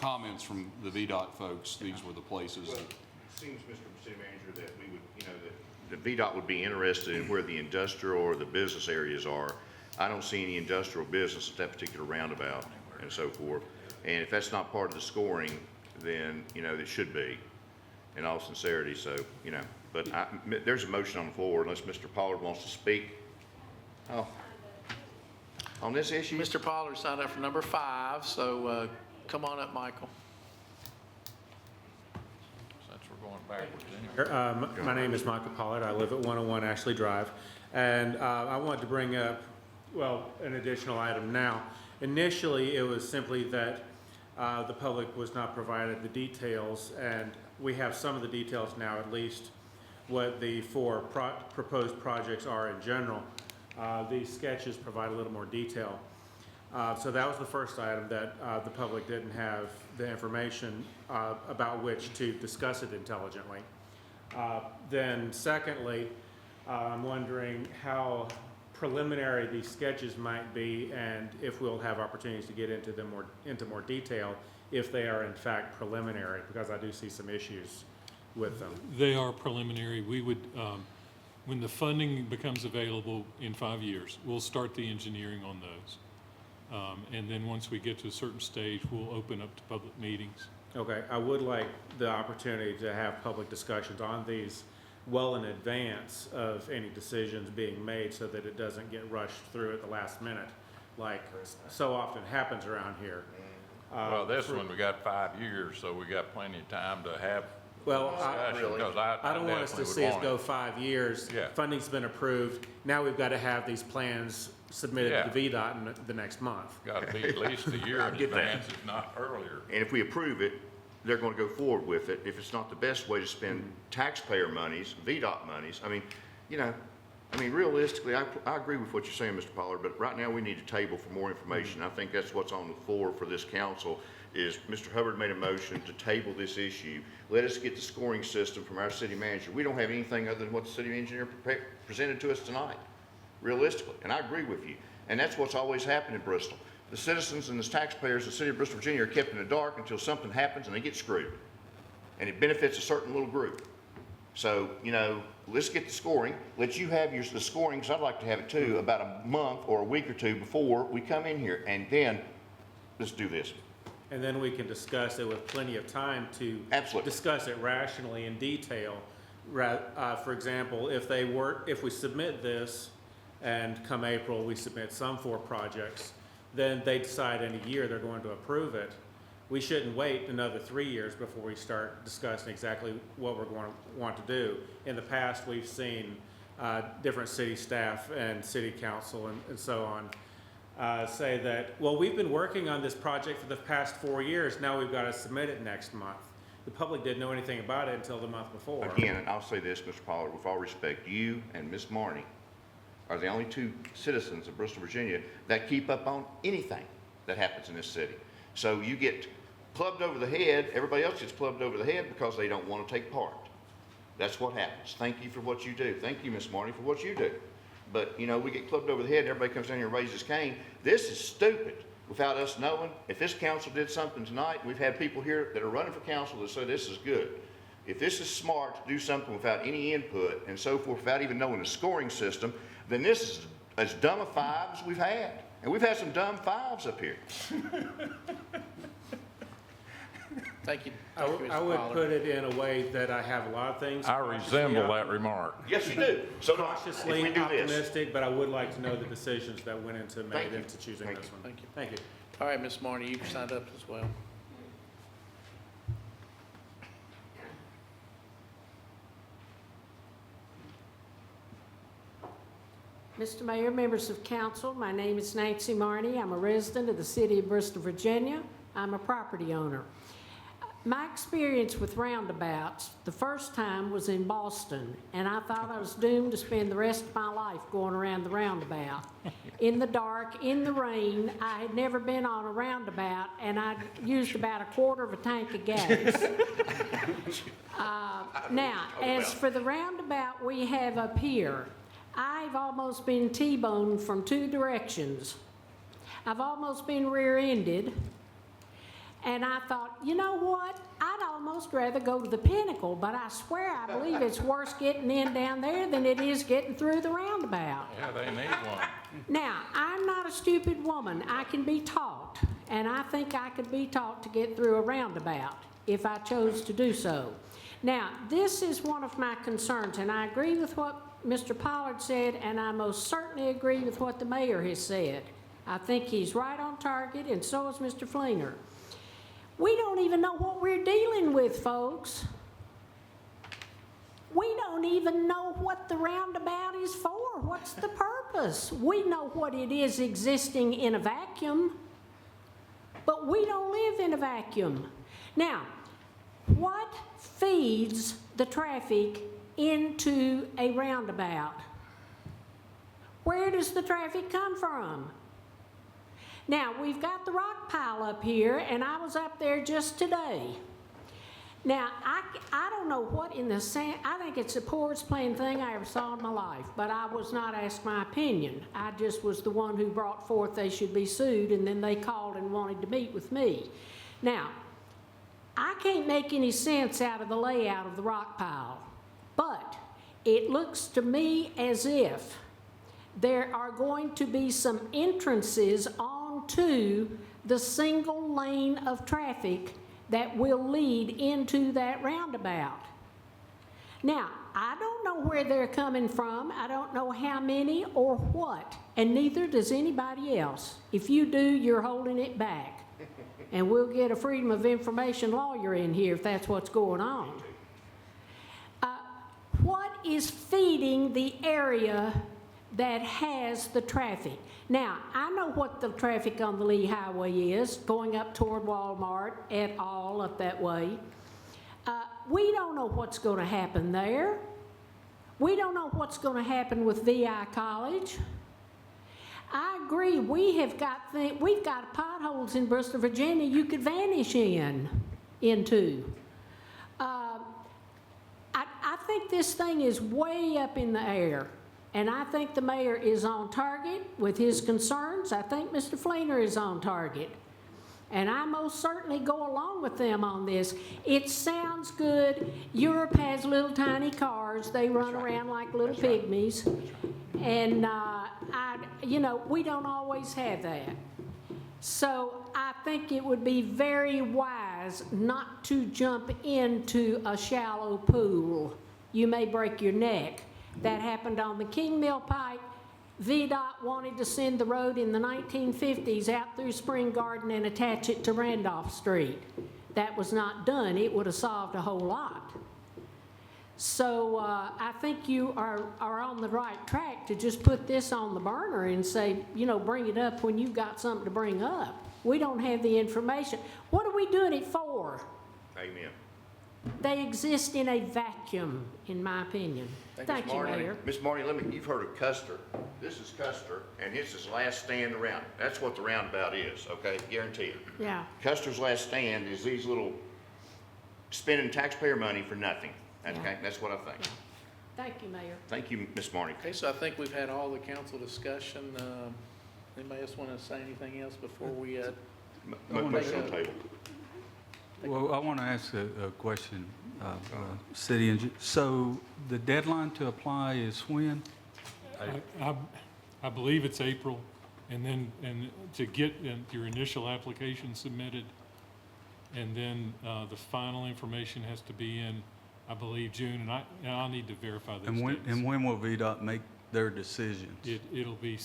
comments from the VDOT folks, these were the places Well, that, it seems, Mr. City Manager, that we would, you know, that the VDOT would be interested in where the industrial or the business areas are. I don't see any industrial business at that particular roundabout and so forth. And if that's not part of the scoring, then, you know, it should be, in all sincerity, so, you know. But there's a motion on the floor, unless Mr. Pollard wants to speak. Oh, on this issue? Mr. Pollard signed up for number 5, so come on up, Michael. Since we're going backwards anyway. My name is Michael Pollard. I live at 101 Ashley Drive. And I wanted to bring up, well, an additional item now. Initially, it was simply that the public was not provided the details, and we have some of the details now, at least what the 4 proposed projects are in general. These sketches provide a little more detail. So that was the first item, that the public didn't have the information about which to discuss it intelligently. Then secondly, I'm wondering how preliminary these sketches might be, and if we'll have opportunities to get into them into more detail if they are in fact preliminary, because I do see some issues with them. They are preliminary. We would, when the funding becomes available in 5 years, we'll start the engineering on those. And then once we get to a certain stage, we'll open up to public meetings. Okay, I would like the opportunity to have public discussions on these well in advance of any decisions being made, so that it doesn't get rushed through at the last minute, like so often happens around here. Well, this one, we got 5 years, so we got plenty of time to have Well, discussion, because I don't want us to see us go 5 years. Yeah. Funding's been approved. Now we've got to have these plans submitted to VDOT in the next month. Got to be at least a year in get that. advance, if not earlier. And if we approve it, they're going to go forward with it. If it's not the best way to spend taxpayer monies, VDOT monies, I mean, you know, realistically, I agree with what you're saying, Mr. Pollard, but right now we need a table for more information. I think that's what's on the floor for this council, is Mr. Hubbard made a motion to table this issue. Let us get the scoring system from our city manager. We don't have anything other than what the city engineer presented to us tonight, realistically, and I agree with you. And that's what's always happened in Bristol. The citizens and the taxpayers of the city of Bristol, Virginia are kept in the dark until something happens and they get screwed. And it benefits a certain little group. So, you know, let's get the scoring. Let you have the scoring, because I'd like to have it too, about a month or a week or two before we come in here. And then, let's do this. And then we can discuss it with plenty of time to Absolutely. discuss it rationally in detail. For example, if we submit this, and come April, we submit some 4 projects, then they decide in a year they're going to approve it. We shouldn't wait another 3 years before we start discussing exactly what we're going to want to do. In the past, we've seen different city staff and city council and so on say that, well, we've been working on this project for the past 4 years, now we've got to submit it next month. The public didn't know anything about it until the month before. Again, and I'll say this, Mr. Pollard, with all respect, you and Ms. Marnie are the only 2 citizens of Bristol, Virginia that keep up on anything that happens in this city. So you get clubbed over the head, everybody else gets clubbed over the head because they don't want to take part. That's what happens. Thank you for what you do. Thank you, Ms. Marnie, for what you do. But, you know, we get clubbed over the head and everybody comes down here and raises cane. This is stupid without us knowing. If this council did something tonight, we've had people here that are running for council that say this is good. If this is smart to do something without any input and so forth, without even knowing the scoring system, then this is as dumb a 5 as we've had. And we've had some dumb 5s up here. Thank you. I Thank you, I Mr. would Pollard. put it in a way that I have a lot of things. I resemble that remark. Yes, you do. So do I. If we Cautiously do this. optimistic, but I would like to know the decisions that went into made Thank you. into choosing Thank this you. one. Thank you. Thank you. All right, Ms. Marnie, you've signed up as well. Mr. Mayor, members of council, my name is Nancy Marnie. I'm a resident of the city of Bristol, Virginia. I'm a property owner. My experience with roundabouts, the first time was in Boston, and I thought I was doomed to spend the rest of my life going around the roundabout. In the dark, in the rain, I had never been on a roundabout, and I used about a quarter of a tank of gas. Now, as for the roundabout we have up here, I've almost been T-boned from two directions. I've almost been rear-ended. And I thought, you know what? I'd almost rather go to the Pinnacle, but I swear I believe it's worse getting in down there than it is getting through the roundabout. Yeah, they need one. Now, I'm not a stupid woman. I can be taught, and I think I could be taught to get through a roundabout if I chose to do so. Now, this is one of my concerns, and I agree with what Mr. Pollard said, and I most certainly agree with what the mayor has said. I think he's right on target, and so is Mr. Fleener. We don't even know what we're dealing with, folks. We don't even know what the roundabout is for. What's the purpose? We know what it is existing in a vacuum, but we don't live in a vacuum. Now, what feeds the traffic into a roundabout? Where does the traffic come from? Now, we've got the rock pile up here, and I was up there just today. Now, I don't know what in the sand, I think it's the poorest plain thing I ever saw in my life, but I was not asked my opinion. I just was the one who brought forth they should be sued, and then they called and wanted to meet with me. Now, I can't make any sense out of the layout of the rock pile, but it looks to me as if there are going to be some entrances onto the single lane of traffic that will lead into that roundabout. Now, I don't know where they're coming from. I don't know how many or what, and neither does anybody else. If you do, you're holding it back. And we'll get a Freedom of Information lawyer in here if that's what's going on. What is feeding the area that has the traffic? Now, I know what the traffic on the Lee Highway is, going up toward Walmart et al. Up that way. We don't know what's going to happen there. We don't know what's going to happen with VI College. I agree, we've got potholes in Bristol, Virginia you could vanish into. I think this thing is way up in the air. And I think the mayor is on target with his concerns. I think Mr. Fleener is on target. And I most certainly go along with them on this. It sounds good. Europe has little tiny cars. They run around like little pygmies. And, we don't always have that. So I think it would be very wise not to jump into a shallow pool. You may break your neck. That happened on the King Mill Pike. VDOT wanted to send the road in the 1950s out through Spring Garden and attach it to Randolph Street. That was not done. It would have solved a whole lot. So I think you are on the right track to just put this on the burner and say, bring it up when you've got something to bring up. We don't have the information. What are we doing it for? Amen. They exist in a vacuum, in my opinion. Thank you, Mayor. Miss Marnie, you've heard of Custer. This is Custer, and it's his last stand around. That's what the roundabout is, okay? Guarantee it. Yeah. Custer's last stand is these little spending taxpayer money for nothing. Okay, Yeah. That's what I think. Yeah. Thank you, Mayor. Thank you, Miss Marnie. Okay, so I think we've had all the council discussion. Anybody else want to say anything else before we, Motion on the table. Well, I want to ask a question, city engineer. So the deadline to apply is when? I believe it's April, and to get your initial application submitted, And then the final information has to be in, I believe, June, and I'll need to verify those And dates. when will VDOT make their decisions? It'll be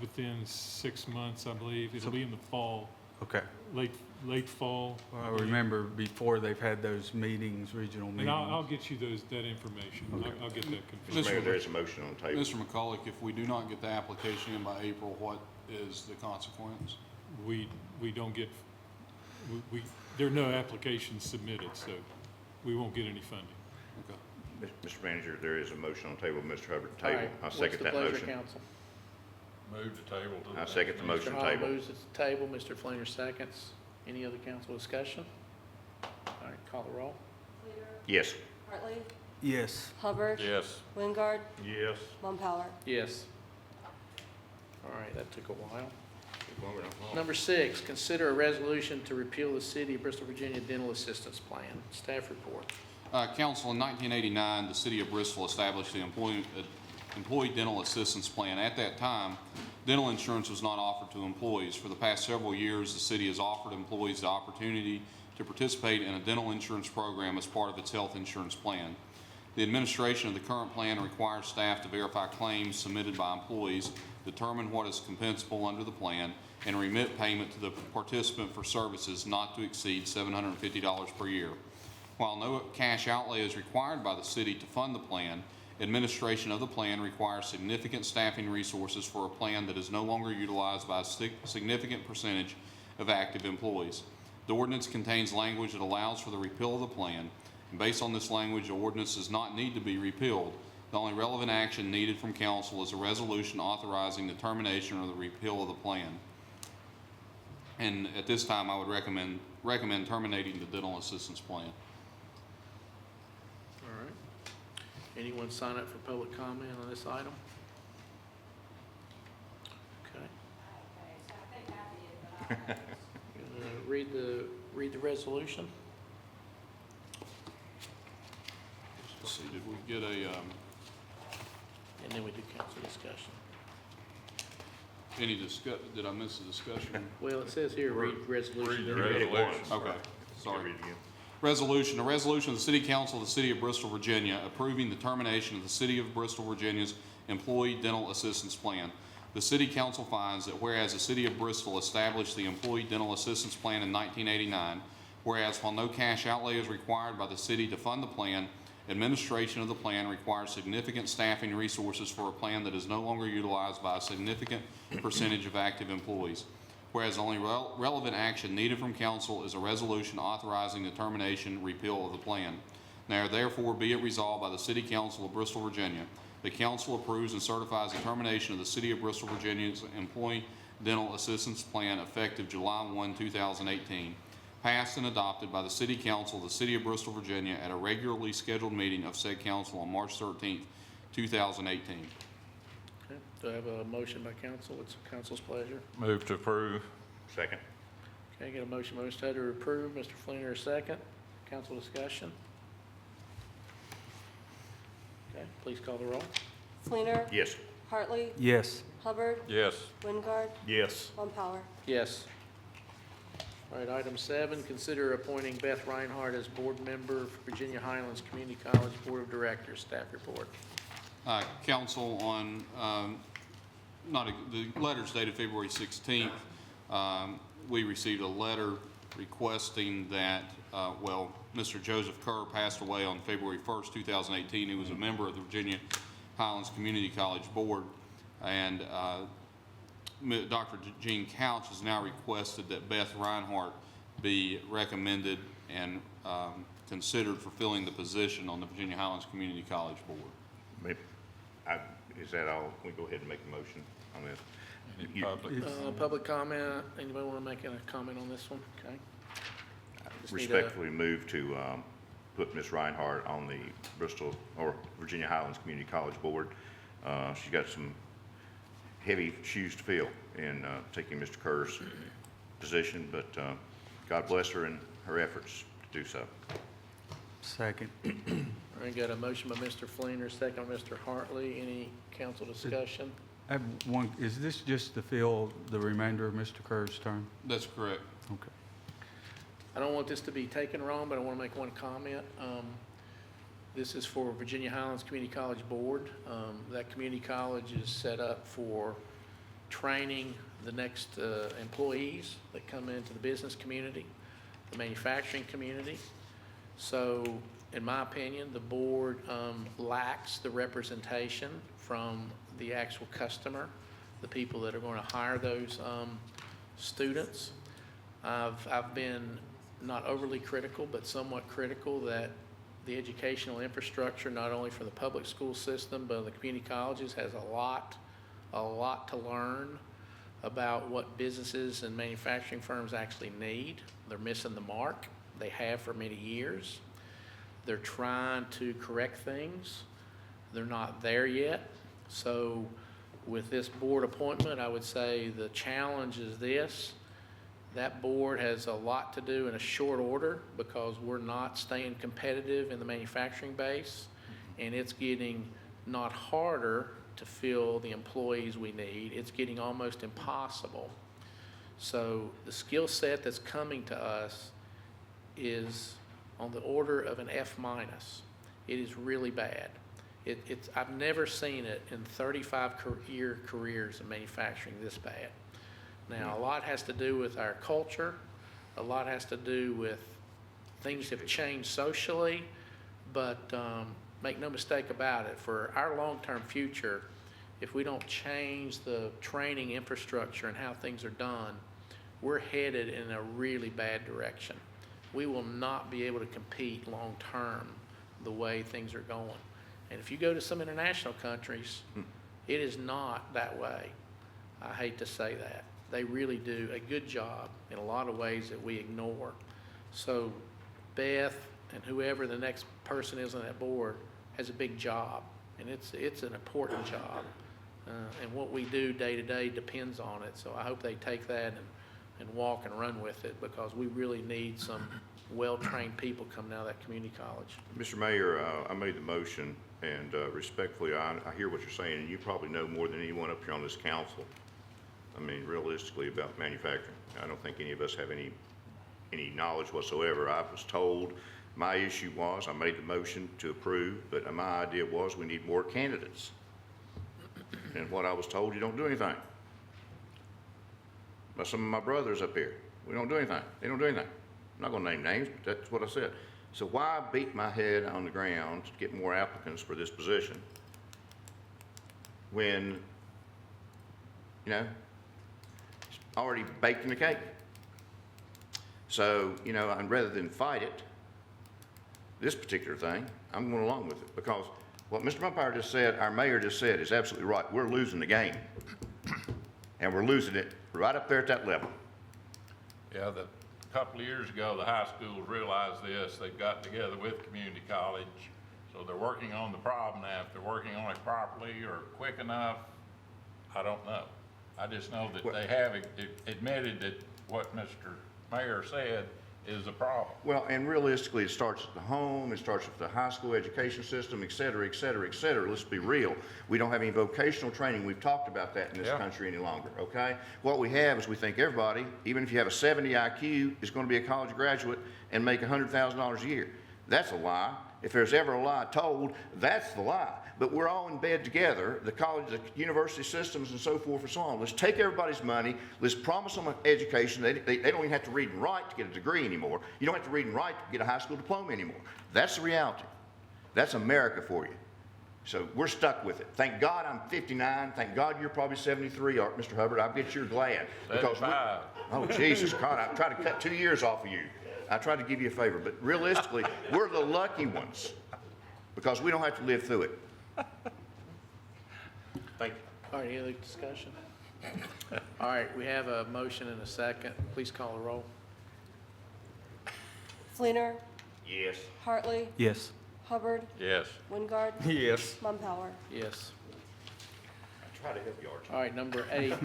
within 6 months, I believe. It'll be in the fall, Okay. late fall. Well, I remember before they've had those meetings, regional And meetings. I'll get you that information. I'll get that confirmed. Mr. Mayor, there is a motion on the table. Mr. McCulloch, if we do not get the application in by April, what is the consequence? We don't get, there are no applications submitted, so we won't get any funding. Okay. Mr. Manager, there is a motion on the table, Mr. Hubbard, to All table. right, I second that What's the motion. pleasure, council? Move the table to the. I second the motion Mr. to Hall table. moves it to table, Mr. Fleener seconds. Any other council discussion? All right, call the roll. Yes. Hartley, Yes. Hubbard, Yes. Wingard, Yes. Mumpower. Yes. All right, that took a while. Number 6, consider a resolution to repeal the City of Bristol, Virginia Dental Assistance Plan. Staff report. Council, in 1989, the city of Bristol established the Employee Dental Assistance Plan. At that time, dental insurance was not offered to employees. For the past several years, the city has offered employees the opportunity to participate in a dental insurance program as part of its health insurance plan. The administration of the current plan requires staff to verify claims submitted by employees, determine what is compensable under the plan, and remit payment to the participant for services not to exceed $750 per year. While no cash outlay is required by the city to fund the plan, administration of the plan requires significant staffing resources for a plan that is no longer utilized by a significant percentage of active employees. The ordinance contains language that allows for the repeal of the plan, and based on this language, the ordinance does not need to be repealed. The only relevant action needed from council is a resolution authorizing the termination or the repeal of the plan. And at this time, I would recommend terminating the dental assistance plan. All right. Anyone sign up for public comment on this item? Okay. Read the resolution. Let's see, did we get a, And then we do council discussion. did I miss a discussion? Well, it says here, read resolution. Read the resolution. Okay, sorry. Read it again. Resolution, a resolution of the City Council of the City of Bristol, Virginia, approving the termination of the City of Bristol, Virginia's Employee Dental Assistance Plan. The City Council finds that whereas the City of Bristol established the Employee Dental Assistance Plan in 1989, whereas while no cash outlay is required by the city to fund the plan, administration of the plan requires significant staffing resources for a plan that is no longer utilized by a significant percentage of active employees. Whereas the only relevant action needed from council is a resolution authorizing the termination, repeal of the plan. Now therefore be it resolved by the City Council of Bristol, Virginia. The council approves and certifies the termination of the City of Bristol, Virginia's Employee Dental Assistance Plan effective July 1, 2018. Passed and adopted by the City Council of the City of Bristol, Virginia at a regularly scheduled meeting of said council on March 13th, 2018. Okay. Do I have a motion by council? What's the council's pleasure? Move to approve. Second. Okay, get a motion by Mr. Hubbard to approve. Mr. Fleener, a second. Council discussion. Okay, please call the roll. Fleener, Yes. Hartley, Yes. Hubbard, Yes. Wingard, Yes. Mumpower. Yes. All right, item 7, consider appointing Beth Rhinehart as board member for Virginia Highlands Community College Board of Directors. Staff report. Council on, the letter's dated February 16th. We received a letter requesting that, Mr. Joseph Kerr passed away on February 1st, 2018. He was a member of the Virginia Highlands Community College Board. And Dr. Gene Couch has now requested that Beth Rhinehart be recommended and considered for filling the position on the Virginia Highlands Community College Board. Is that all? We go ahead and make a motion on this. Any You- public? Public comment. Anybody want to make a comment on this one? Okay. Just need a- Respectfully move to put Ms. Rhinehart on the Bristol or Virginia Highlands Community College Board. She's got some heavy shoes to fill in taking Mr. Kerr's position, but God bless her and her efforts to do so. Second. All right, got a motion by Mr. Fleener, second by Mr. Hartley. Any council discussion? I have one, is this just to fill the remainder of Mr. Kerr's term? That's correct. Okay. I don't want this to be taken wrong, but I want to make one comment. This is for Virginia Highlands Community College Board. That community college is set up for training the next employees that come into the business community, the manufacturing community. So, in my opinion, the board lacks the representation from the actual customer, the people that are going to hire those students. I've been not overly critical, but somewhat critical that the educational infrastructure, not only for the public school system, but the community colleges, has a lot to learn about what businesses and manufacturing firms actually need. They're missing the mark. They have for many years. They're trying to correct things. They're not there yet. So with this board appointment, I would say the challenge is this. That board has a lot to do in a short order because we're not staying competitive in the manufacturing base, and it's getting not harder to fill the employees we need. It's getting almost impossible. So the skill set that's coming to us is on the order of an F-. It is really bad. I've never seen it in 35-year careers in manufacturing this bad. Now, a lot has to do with our culture. A lot has to do with things have changed socially, but make no mistake about it, for our long-term future, if we don't change the training infrastructure and how things are done, we're headed in a really bad direction. We will not be able to compete long-term the way things are going. And if you go to some international countries, it is not that way. I hate to say that. They really do a good job in a lot of ways that we ignore. So Beth and whoever the next person is on that board has a big job, and it's an important job. And what we do day to day depends on it. So I hope they take that and walk and run with it, because we really need some well-trained people coming out of that community college. Mr. Mayor, I made the motion, and respectfully, I hear what you're saying, and you probably know more than anyone up here on this council. I mean, realistically, about manufacturing. I don't think any of us have any knowledge whatsoever. I was told, my issue was, I made the motion to approve, but my idea was we need more candidates. And what I was told, you don't do anything. By some of my brothers up here, we don't do anything. They don't do anything. I'm not gonna name names, but that's what I said. So why beat my head on the ground to get more applicants for this position when, you know, it's already baked in the cake? So, you know, and rather than fight it, this particular thing, I'm going along with it, because what Mr. Umpire just said, our mayor just said, is absolutely right. We're losing the game. And we're losing it right up there at that level. Yeah, a couple of years ago, the high schools realized this. They've got together with community college, so they're working on the problem now. If they're working on it properly or quick enough, I don't know. I just know that they have admitted that what Mr. Mayor said is a problem. Well, and realistically, it starts at the home, it starts with the high school education system, et cetera, et cetera, et cetera. Let's be real. We don't have any vocational training. We've talked about that in this country any longer, okay? What we have is we think everybody, even if you have a 70 IQ, is going to be a college graduate and make $100,000 a year. That's a lie. If there's ever a lie told, that's the lie. But we're all in bed together, the college, the university systems, and so forth and so on. Let's take everybody's money. Let's promise them an education. They don't even have to read and write to get a degree anymore. You don't have to read and write to get a high school diploma anymore. That's the reality. That's America for you. So we're stuck with it. Thank God I'm 59. Thank God you're probably 73, Mr. Hubbard. I bet you're glad. Because oh, Jesus, God, I'm trying to cut 2 years off of you. I tried to give you a favor, but realistically, we're the lucky ones because we don't have to live through it. Thank you. All right, any other discussion? All right, we have a motion and a second. Please call the roll. Fleener, Yes. Hartley, Yes. Hubbard, Yes. Wingard, Yes. Mumpower. Yes. I try to help you, Archie. All right, number 8.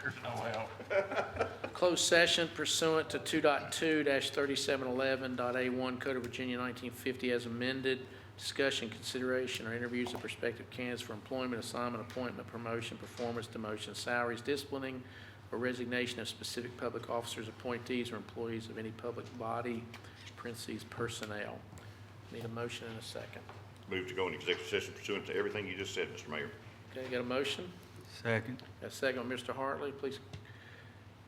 There's no help. Closed session pursuant to 2.2-3711.A1 Code of Virginia 1950 as amended. Discussion, consideration, or interviews of prospective candidates for employment, assignment, appointment, promotion, performance, demotion, salaries, disciplining, or resignation of specific public officers, appointees, or employees of any public body, parentheses, personnel. Need a motion and a second. Move to go into executive session pursuant to everything you just said, Mr. Mayor. Okay, got a motion? Second. Got a second by Mr. Hartley. Please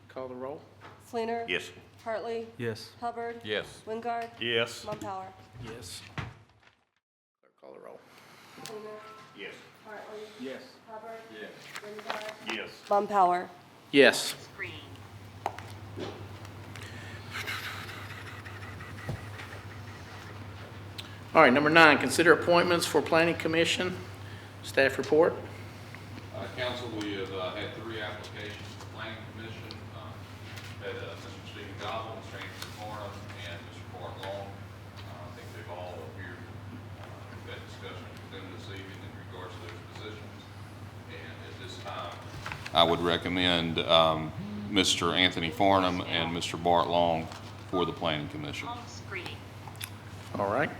call the roll. Fleener. Yes. Hartley. Yes. Hubbard. Yes. Wingard. Yes. Mumpower. Yes. Clerk, call the roll. Fleener. Yes. Hartley. Yes. Hubbard. Yes. Wingard. Yes. Mumpower. Yes. All right, number 9, consider appointments for Planning Commission. Staff report. Council, we have had 3 applications for planning commission. Had Mr. Stephen Gobble, Mr. Anthony Farnham, and Mr. Bart Long. I think they've all appeared. We've had discussion with them this evening in regards to those positions. And at this time, I would recommend Mr. Anthony Farnham and Mr. Bart Long for the planning commission. All right.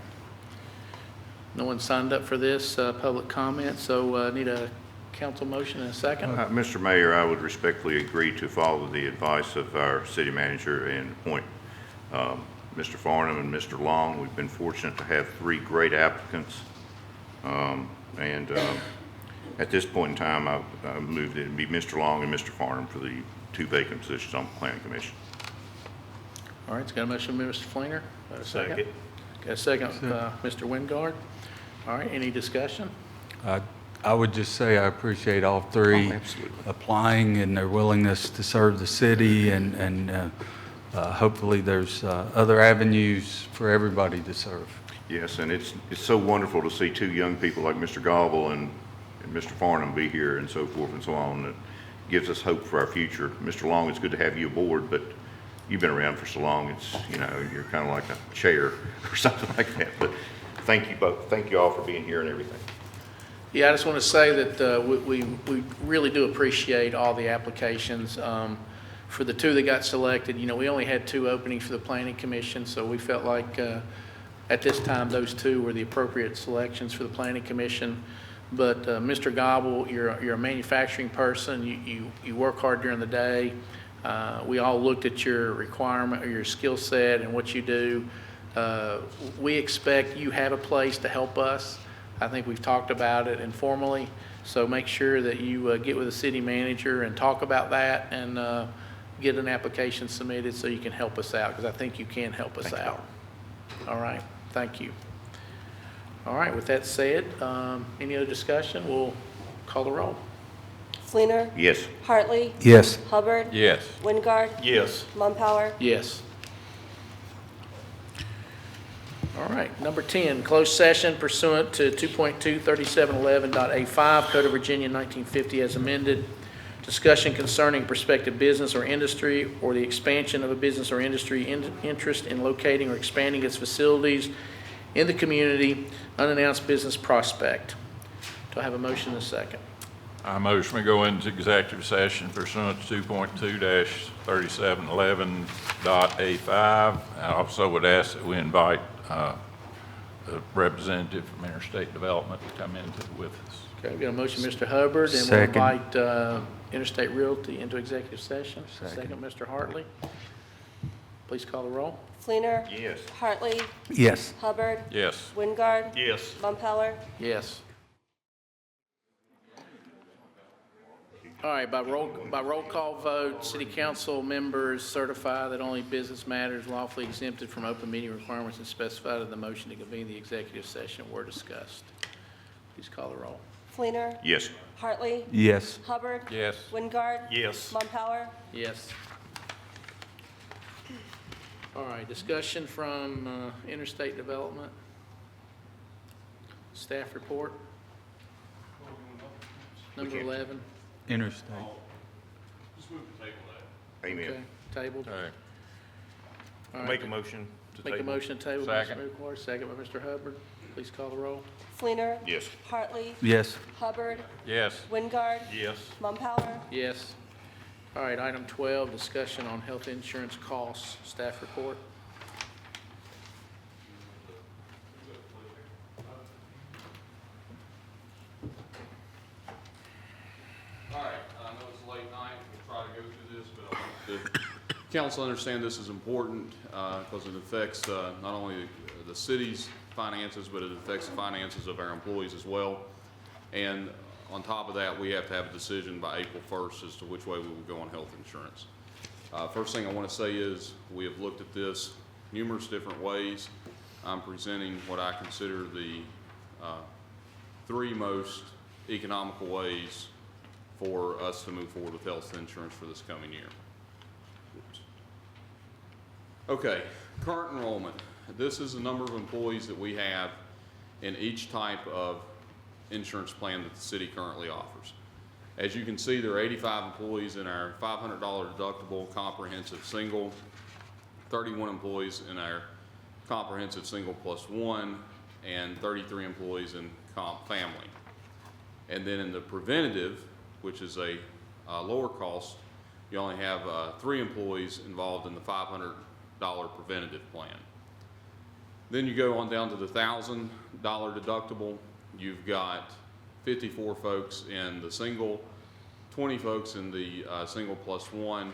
No one signed up for this public comment, so need a council motion and a second. Mr. Mayor, I would respectfully agree to follow the advice of our city manager and appoint Mr. Farnham and Mr. Long. We've been fortunate to have 3 great applicants. At this point in time, I move that it be Mr. Long and Mr. Farnham for the 2 vacant positions on the planning commission. All right, it's got a motion by Mr. Fleener. Got a second? Got a second, Mr. Wingard. All right, any discussion? I would just say I appreciate all 3 absolutely. applying and their willingness to serve the city, and hopefully there's other avenues for everybody to serve. Yes, and it's so wonderful to see 2 young people like Mr. Gobble and Mr. Farnham be here and so forth and so on. It gives us hope for our future. Mr. Long, it's good to have you aboard, but you've been around for so long, it's, you're kind of like a chair or something like that. But thank you both. Thank you all for being here and everything. Yeah, I just want to say that we really do appreciate all the applications. For the 2 that got selected, we only had 2 openings for the Planning Commission, so we felt like at this time those 2 were the appropriate selections for the Planning Commission. But Mr. Gobble, you're a manufacturing person. You work hard during the day. We all looked at your requirement or your skill set and what you do. We expect you have a place to help us. I think we've talked about it informally, so make sure that you get with the city manager and talk about that and get an application submitted so you can help us out, because I think you can help us out. All right, thank you. All right, with that said, any other discussion? We'll call the roll. Fleener. Yes. Hartley. Yes. Hubbard. Yes. Wingard. Yes. Mumpower. Yes. All right, number 10, closed session pursuant to 2.23711.A5, Code of Virginia 1950 as amended. Discussion concerning prospective business or industry or the expansion of a business or industry interest in locating or expanding its facilities in the community, unannounced business prospect. Do I have a motion and a second? I motion we go into executive session pursuant to 2.2-3711.A5. I also would ask that we invite a representative from Interstate Development to come into with us. Okay, we've got a motion, Mr. Hubbard, and we'll Second. invite Interstate Realty into executive session. Second. Mr. Hartley. Please call the roll. Fleener. Yes. Hartley. Yes. Hubbard. Yes. Wingard. Yes. Mumpower. Yes. All right, by roll call vote, city council members certify that only business matters lawfully exempted from open meeting requirements and specified in the motion to convene the executive session were discussed. Please call the roll. Fleener. Yes. Hartley. Yes. Hubbard. Yes. Wingard. Yes. Mumpower. Yes. All right, discussion from Interstate Development. Staff report. Number 11. Interstate. Just move the table that. Amen. Okay, tabled. All right. All right. Make a motion to table. Make a motion to table by Mr. Second. Mooklar, second by Mr. Hubbard. Please call the roll. Fleener. Yes. Hartley. Yes. Hubbard. Yes. Wingard. Yes. Mumpower. Yes. All right, item 12, discussion on health insurance costs. Staff report. All right, I know it's late night, we'll try to go through this council understand this is important because it affects not only the city's finances, but it affects the finances of our employees as well. And on top of that, we have to have a decision by April 1st as to which way we will go on health insurance. First thing I want to say is we have looked at this numerous different ways. I'm presenting what I consider the three most economical ways for us to move forward with health insurance for this coming year. Oops. Okay, current enrollment. This is the number of employees that we have in each type of insurance plan that the city currently offers. As you can see, there are 85 employees in our $500 deductible comprehensive single, 31 employees in our comprehensive single plus one, and 33 employees in comp family. And then in the preventative, which is a lower cost, you only have 3 employees involved in the $500 preventative plan. Then you go on down to the $1,000 deductible. You've got 54 folks in the single, 20 folks in the single plus one,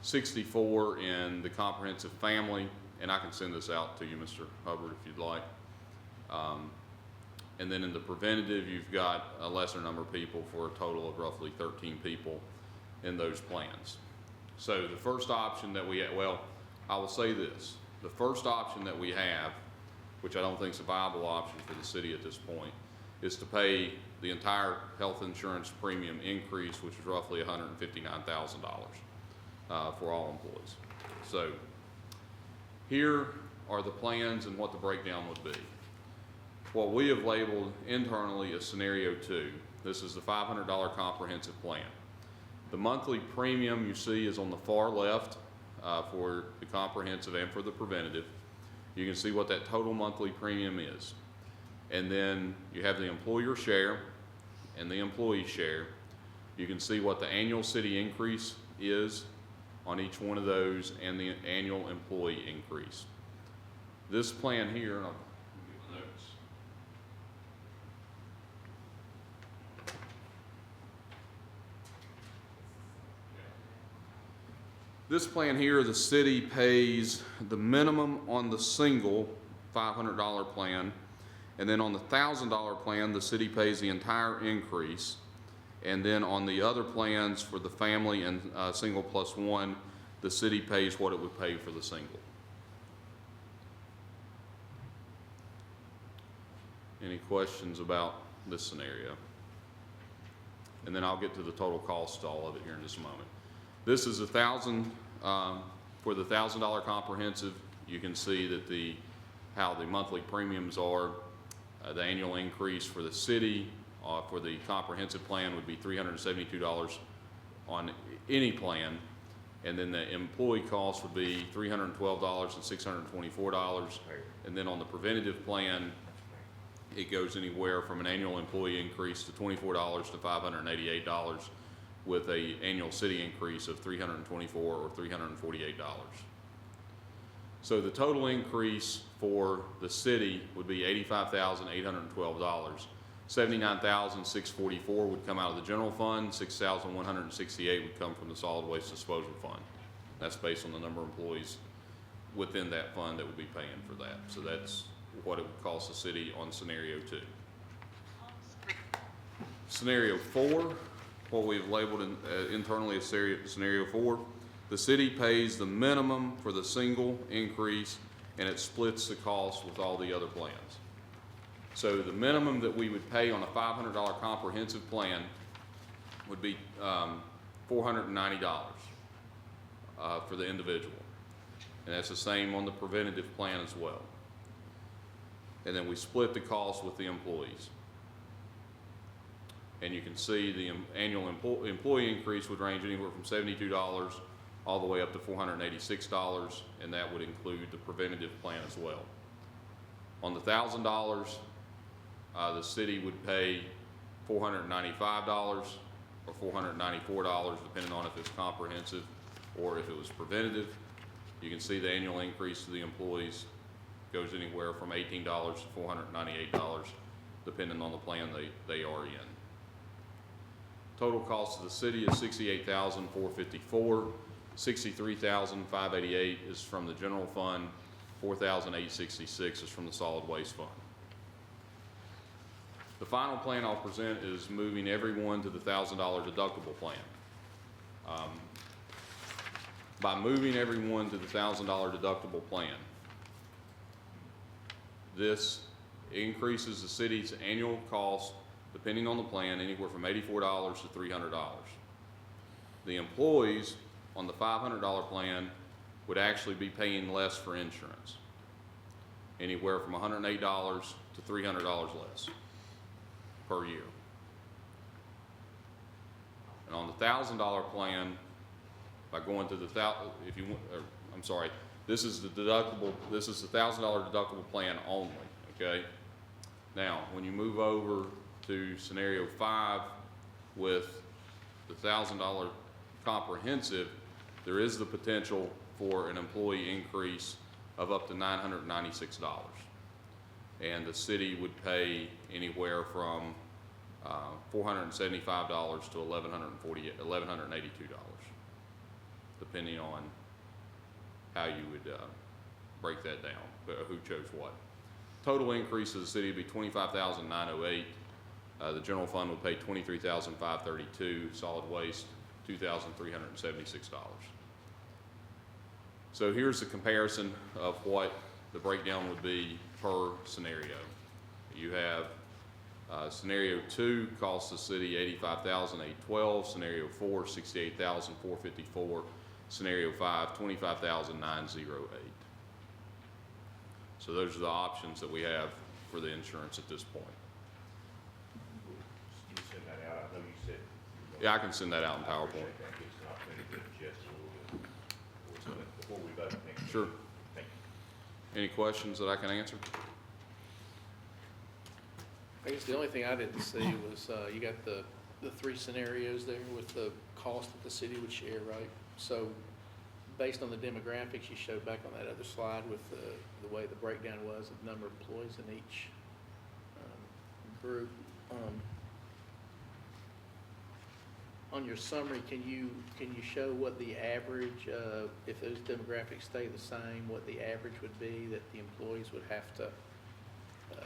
64 in the comprehensive family, and I can send this out to you, Mr. Hubbard, if you'd like. And then in the preventative, you've got a lesser number of people for a total of roughly 13 people in those plans. So the first option that we have, well, I will say this. The first option that we have, which I don't think is a viable option for the city at this point, is to pay the entire health insurance premium increase, which is roughly $159,000 for all employees. So here are the plans and what the breakdown would be. What we have labeled internally as scenario 2. This is the $500 comprehensive plan. The monthly premium you see is on the far left for the comprehensive and for the preventative. You can see what that total monthly premium is. And then you have the employer share and the employee share. You can see what the annual city increase is on each one of those and the annual employee increase. This plan here, and I'll give my notes. This plan here, the city pays the minimum on the single $500 plan, and then on the $1,000 plan, the city pays the entire increase. And then on the other plans for the family and single plus one, the city pays what it would pay for the single. Any questions about this scenario? And then I'll get to the total cost to all of it here in just a moment. This is $1,000 for the $1,000 comprehensive. You can see that how the monthly premiums are. The annual increase for the city for the comprehensive plan would be $372 on any plan, and then the employee cost would be $312 and $624. And then on the preventative plan, it goes anywhere from an annual employee increase to $24 to $588, with an annual city increase of $324 or $348. So the total increase for the city would be $85,812. $79,644 would come out of the general fund. $6,168 would come from the solid waste disposal fund. That's based on the number of employees within that fund that would be paying for that. So that's what it would cost the city on scenario 2. Scenario 4, what we've labeled internally as scenario 4, the city pays the minimum for the single increase, and it splits the cost with all the other plans. So the minimum that we would pay on a $500 comprehensive plan would be $490 for the individual. And that's the same on the preventative plan as well. And then we split the cost with the employees. And you can see the annual employee increase would range anywhere from $72 all the way up to $486, and that would include the preventative plan as well. On the $1,000, the city would pay $495 or $494, depending on if it's comprehensive or if it was preventative. You can see the annual increase to the employees goes anywhere from $18 to $498, depending on the plan they are in. Total cost of the city is $68,454. $63,588 is from the general fund, $4,866 is from the solid waste fund. The final plan I'll present is moving everyone to the $1,000 deductible plan. By moving everyone to the $1,000 deductible plan, this increases the city's annual cost, depending on the plan, anywhere from $84 to $300. The employees on the $500 plan would actually be paying less for insurance, anywhere from $108 to $300 less per year. And on the $1,000 plan, by going to the this is the deductible, this is the $1,000 deductible plan only, okay? Now, when you move over to scenario 5 with the $1,000 comprehensive, there is the potential for an employee increase of up to $996. And the city would pay anywhere from $475 to $1,182, depending on how you would break that down, who chose what. Total increase of the city would be $25,908. The general fund would pay $23,532. Solid waste, $2,376. So here's the comparison of what the breakdown would be per scenario. You have scenario 2 costs the city $85,812. Scenario 4, $68,454. Scenario 5, $25,908. So those are the options that we have for the insurance at this point. Can you send that out? I know you said. Yeah, I can send that out in PowerPoint. Before we vote, thank you. Sure. Thank you. Any questions that I can answer? I guess the only thing I didn't see was, you got the 3 scenarios there with the cost that the city would share, right? So, based on the demographics you showed back on that other slide with the way the breakdown was of number of employees in each group, on your summary, can you show what the average, if those demographics stay the same, what the average would be that the employees would have to?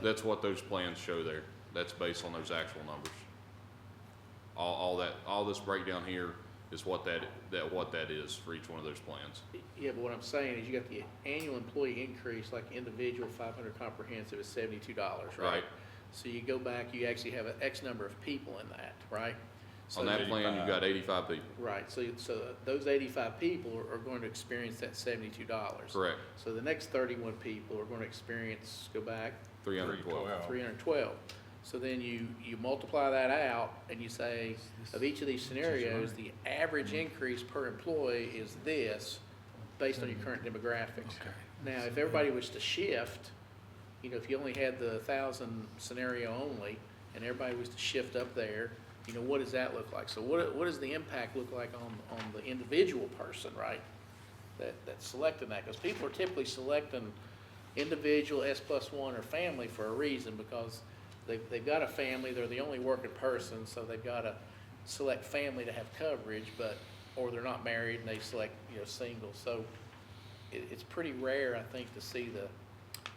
That's what those plans show there. That's based on those actual numbers. All this breakdown here is what that is for each one of those plans. Yeah, but what I'm saying is you got the annual employee increase, like individual 500 comprehensive is $72, right? Right. So you go back, you actually have an X number of people in that, right? So On that plan, you've got 85 people. right, so those 85 people are going to experience that $72. Correct. So the next 31 people are going to experience, go back, 312. 312. So then you multiply that out and you say, of each of these scenarios, the average increase per employee is this, based on your current demographics. Now, if everybody was to shift, if you only had the 1,000 scenario only, and everybody was to shift up there, what does that look like? So what does the impact look like on the individual person, right? That's selecting that, because people are typically selecting individual, S+1, or family for a reason, because they've got a family, they're the only working person, so they've got to select family to have coverage, or they're not married and they select, single. So it's pretty rare, I think, to see the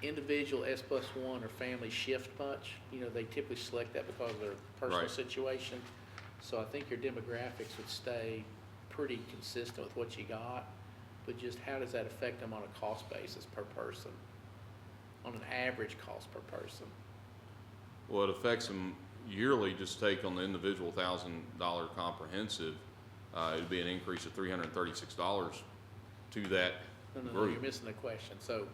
individual S+1 or family shift much. They typically select that because of their personal Right. situation. So I think your demographics would stay pretty consistent with what you got, but just how does that affect them on a cost basis per person? On an average cost per person? Well, it affects them yearly. Just take on the individual $1,000 comprehensive, it'd be an increase of $336 to that No, group. you're missing the question. So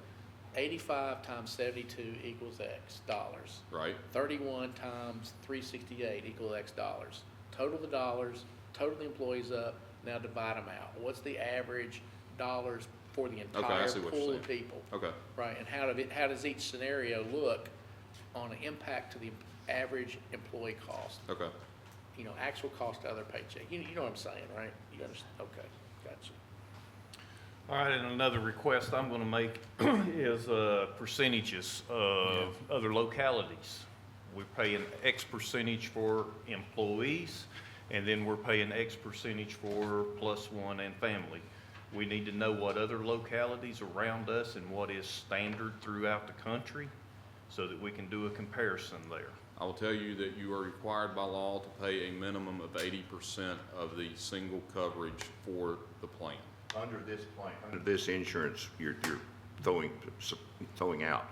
85 times 72 equals X dollars. Right. 31 times 368 equals X dollars. Total the dollars, total the employees up, now divide them out. What's the average dollars for the I entire see what you're pool of saying. people? Okay. Right, and how does each scenario look on an impact to the average employee cost? Okay. Actual cost to other paycheck. You know what I'm saying, right? You understand? Okay, gotcha. All right, and another request I'm gonna make is percentages of other localities. We're paying X percentage for employees, and then we're paying X percentage for +1 and family. We need to know what other localities around us and what is standard throughout the country so that we can do a comparison there. I will tell you that you are required by law to pay a minimum of 80% of the single coverage for the plan. Under this plan, under this insurance you're throwing out,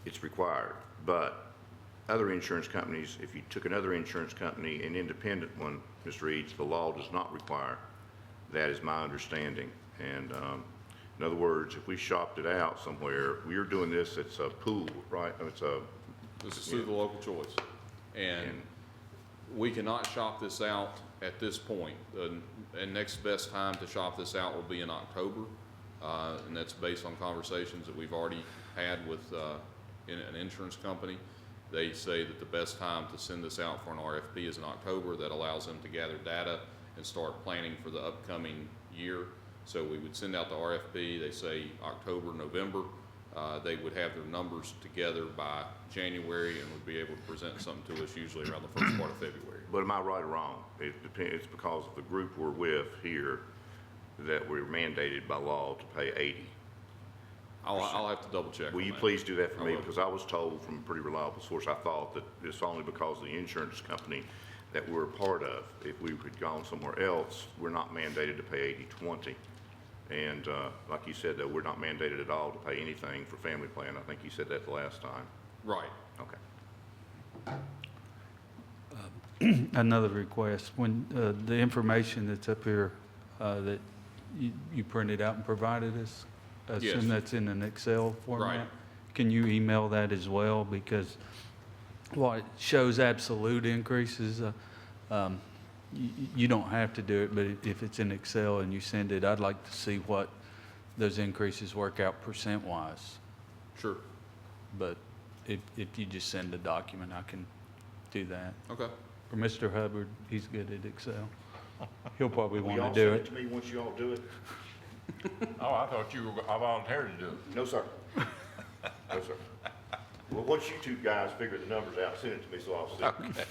it's required. But other insurance companies, if you took another insurance company, an independent one, Mr. Eads, the law does not require. That is my understanding. And in other words, if we shopped it out somewhere, we're doing this, it's a pool, right? This is through the local choice. And we cannot shop this out at this point. And next best time to shop this out will be in October. And that's based on conversations that we've already had with an insurance company. They say that the best time to send this out for an RFP is in October. That allows them to gather data and start planning for the upcoming year. So we would send out the RFP, they say October, November. They would have their numbers together by January and would be able to present something to us usually around the first part of February. But am I right or wrong? It depends, it's because of the group we're with here that we're mandated by law to pay 80. I'll have to double check. Will on you that. please do that for I me? will. Because I was told from a pretty reliable source, I thought that it's only because of the insurance company that we're a part of. If we had gone somewhere else, we're not mandated to pay 80/20. And like you said, though, we're not mandated at all to pay anything for family plan. I think you said that the last time. Right. Okay. Another request, when the information that's up here that you printed out and provided us, I Yes. assume that's in an Excel format? Right. Can you email that as well? Because while it shows absolute increases, you don't have to do it, but if it's in Excel and you send it, I'd like to see what those increases work out percent-wise. Sure. But if you just send a document, I can do that. Okay. Or Mr. Hubbard, he's good at Excel. He'll probably Will want y'all to do send it. to me once you all do it? Oh, I thought I volunteered to do it. No, sir. No, sir. Well, once you two guys figure the numbers out, send it to me so I'll see. Okay.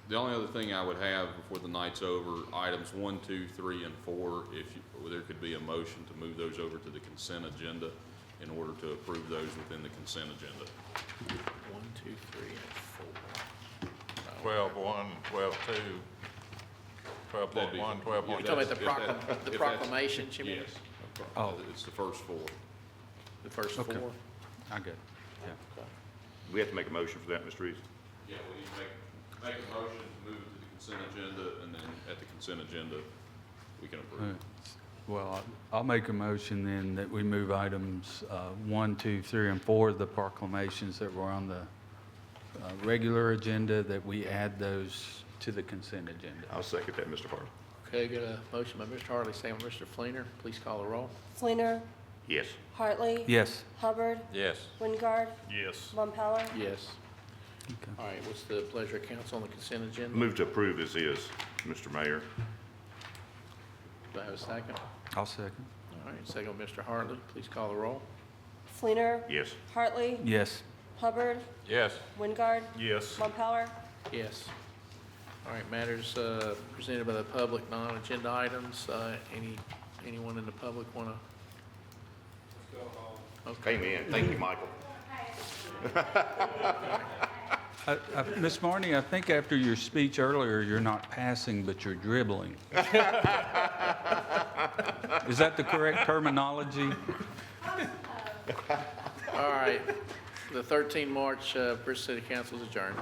The only other thing I would have before the night's over, items 1, 2, 3, and 4, there could be a motion to move those over to the consent agenda in order to approve those within the consent agenda. 1, 2, 3, and 12.1, 12.2, 12.1, 12.2. You're talking about the If that's- proclamation, Jimmy? Yes. Oh. It's the first 4. The first Okay. 4? I get it, yeah. We have to make a motion for that, Mr. Eads? Yeah, we need to make a motion to move it to the consent agenda, and then at the consent agenda, we can All approve. right. Well, I'll make a motion then that we move items 1, 2, 3, and 4, the proclamations that were on the regular agenda, that we add those to the consent agenda. I'll second that, Mr. Hartley. Okay, got a motion by Mr. Hartley, second by Mr. Fleener. Please call the roll. Fleener, Yes. Hartley. Yes. Hubbard, Yes. Wingard, Yes. Mumpower. Yes. Okay. All right, what's the pleasure of council on the consent agenda? Move to approve as is, Mr. Mayor. Do I have a second? I'll second. All right, second by Mr. Hartley. Please call the roll. Fleener, Yes. Hartley, Yes. Hubbard, Yes. Wingard, Yes. Mumpower. Yes. All right, matters presented by the public, non-agenda items. Anyone in the public want to? Okay. Amen. Thank you, Michael. Ms. Marnie, I think after your speech earlier, you're not passing, but you're dribbling. Is that the correct terminology? All right, the 13 March Bristol City Council is adjourned.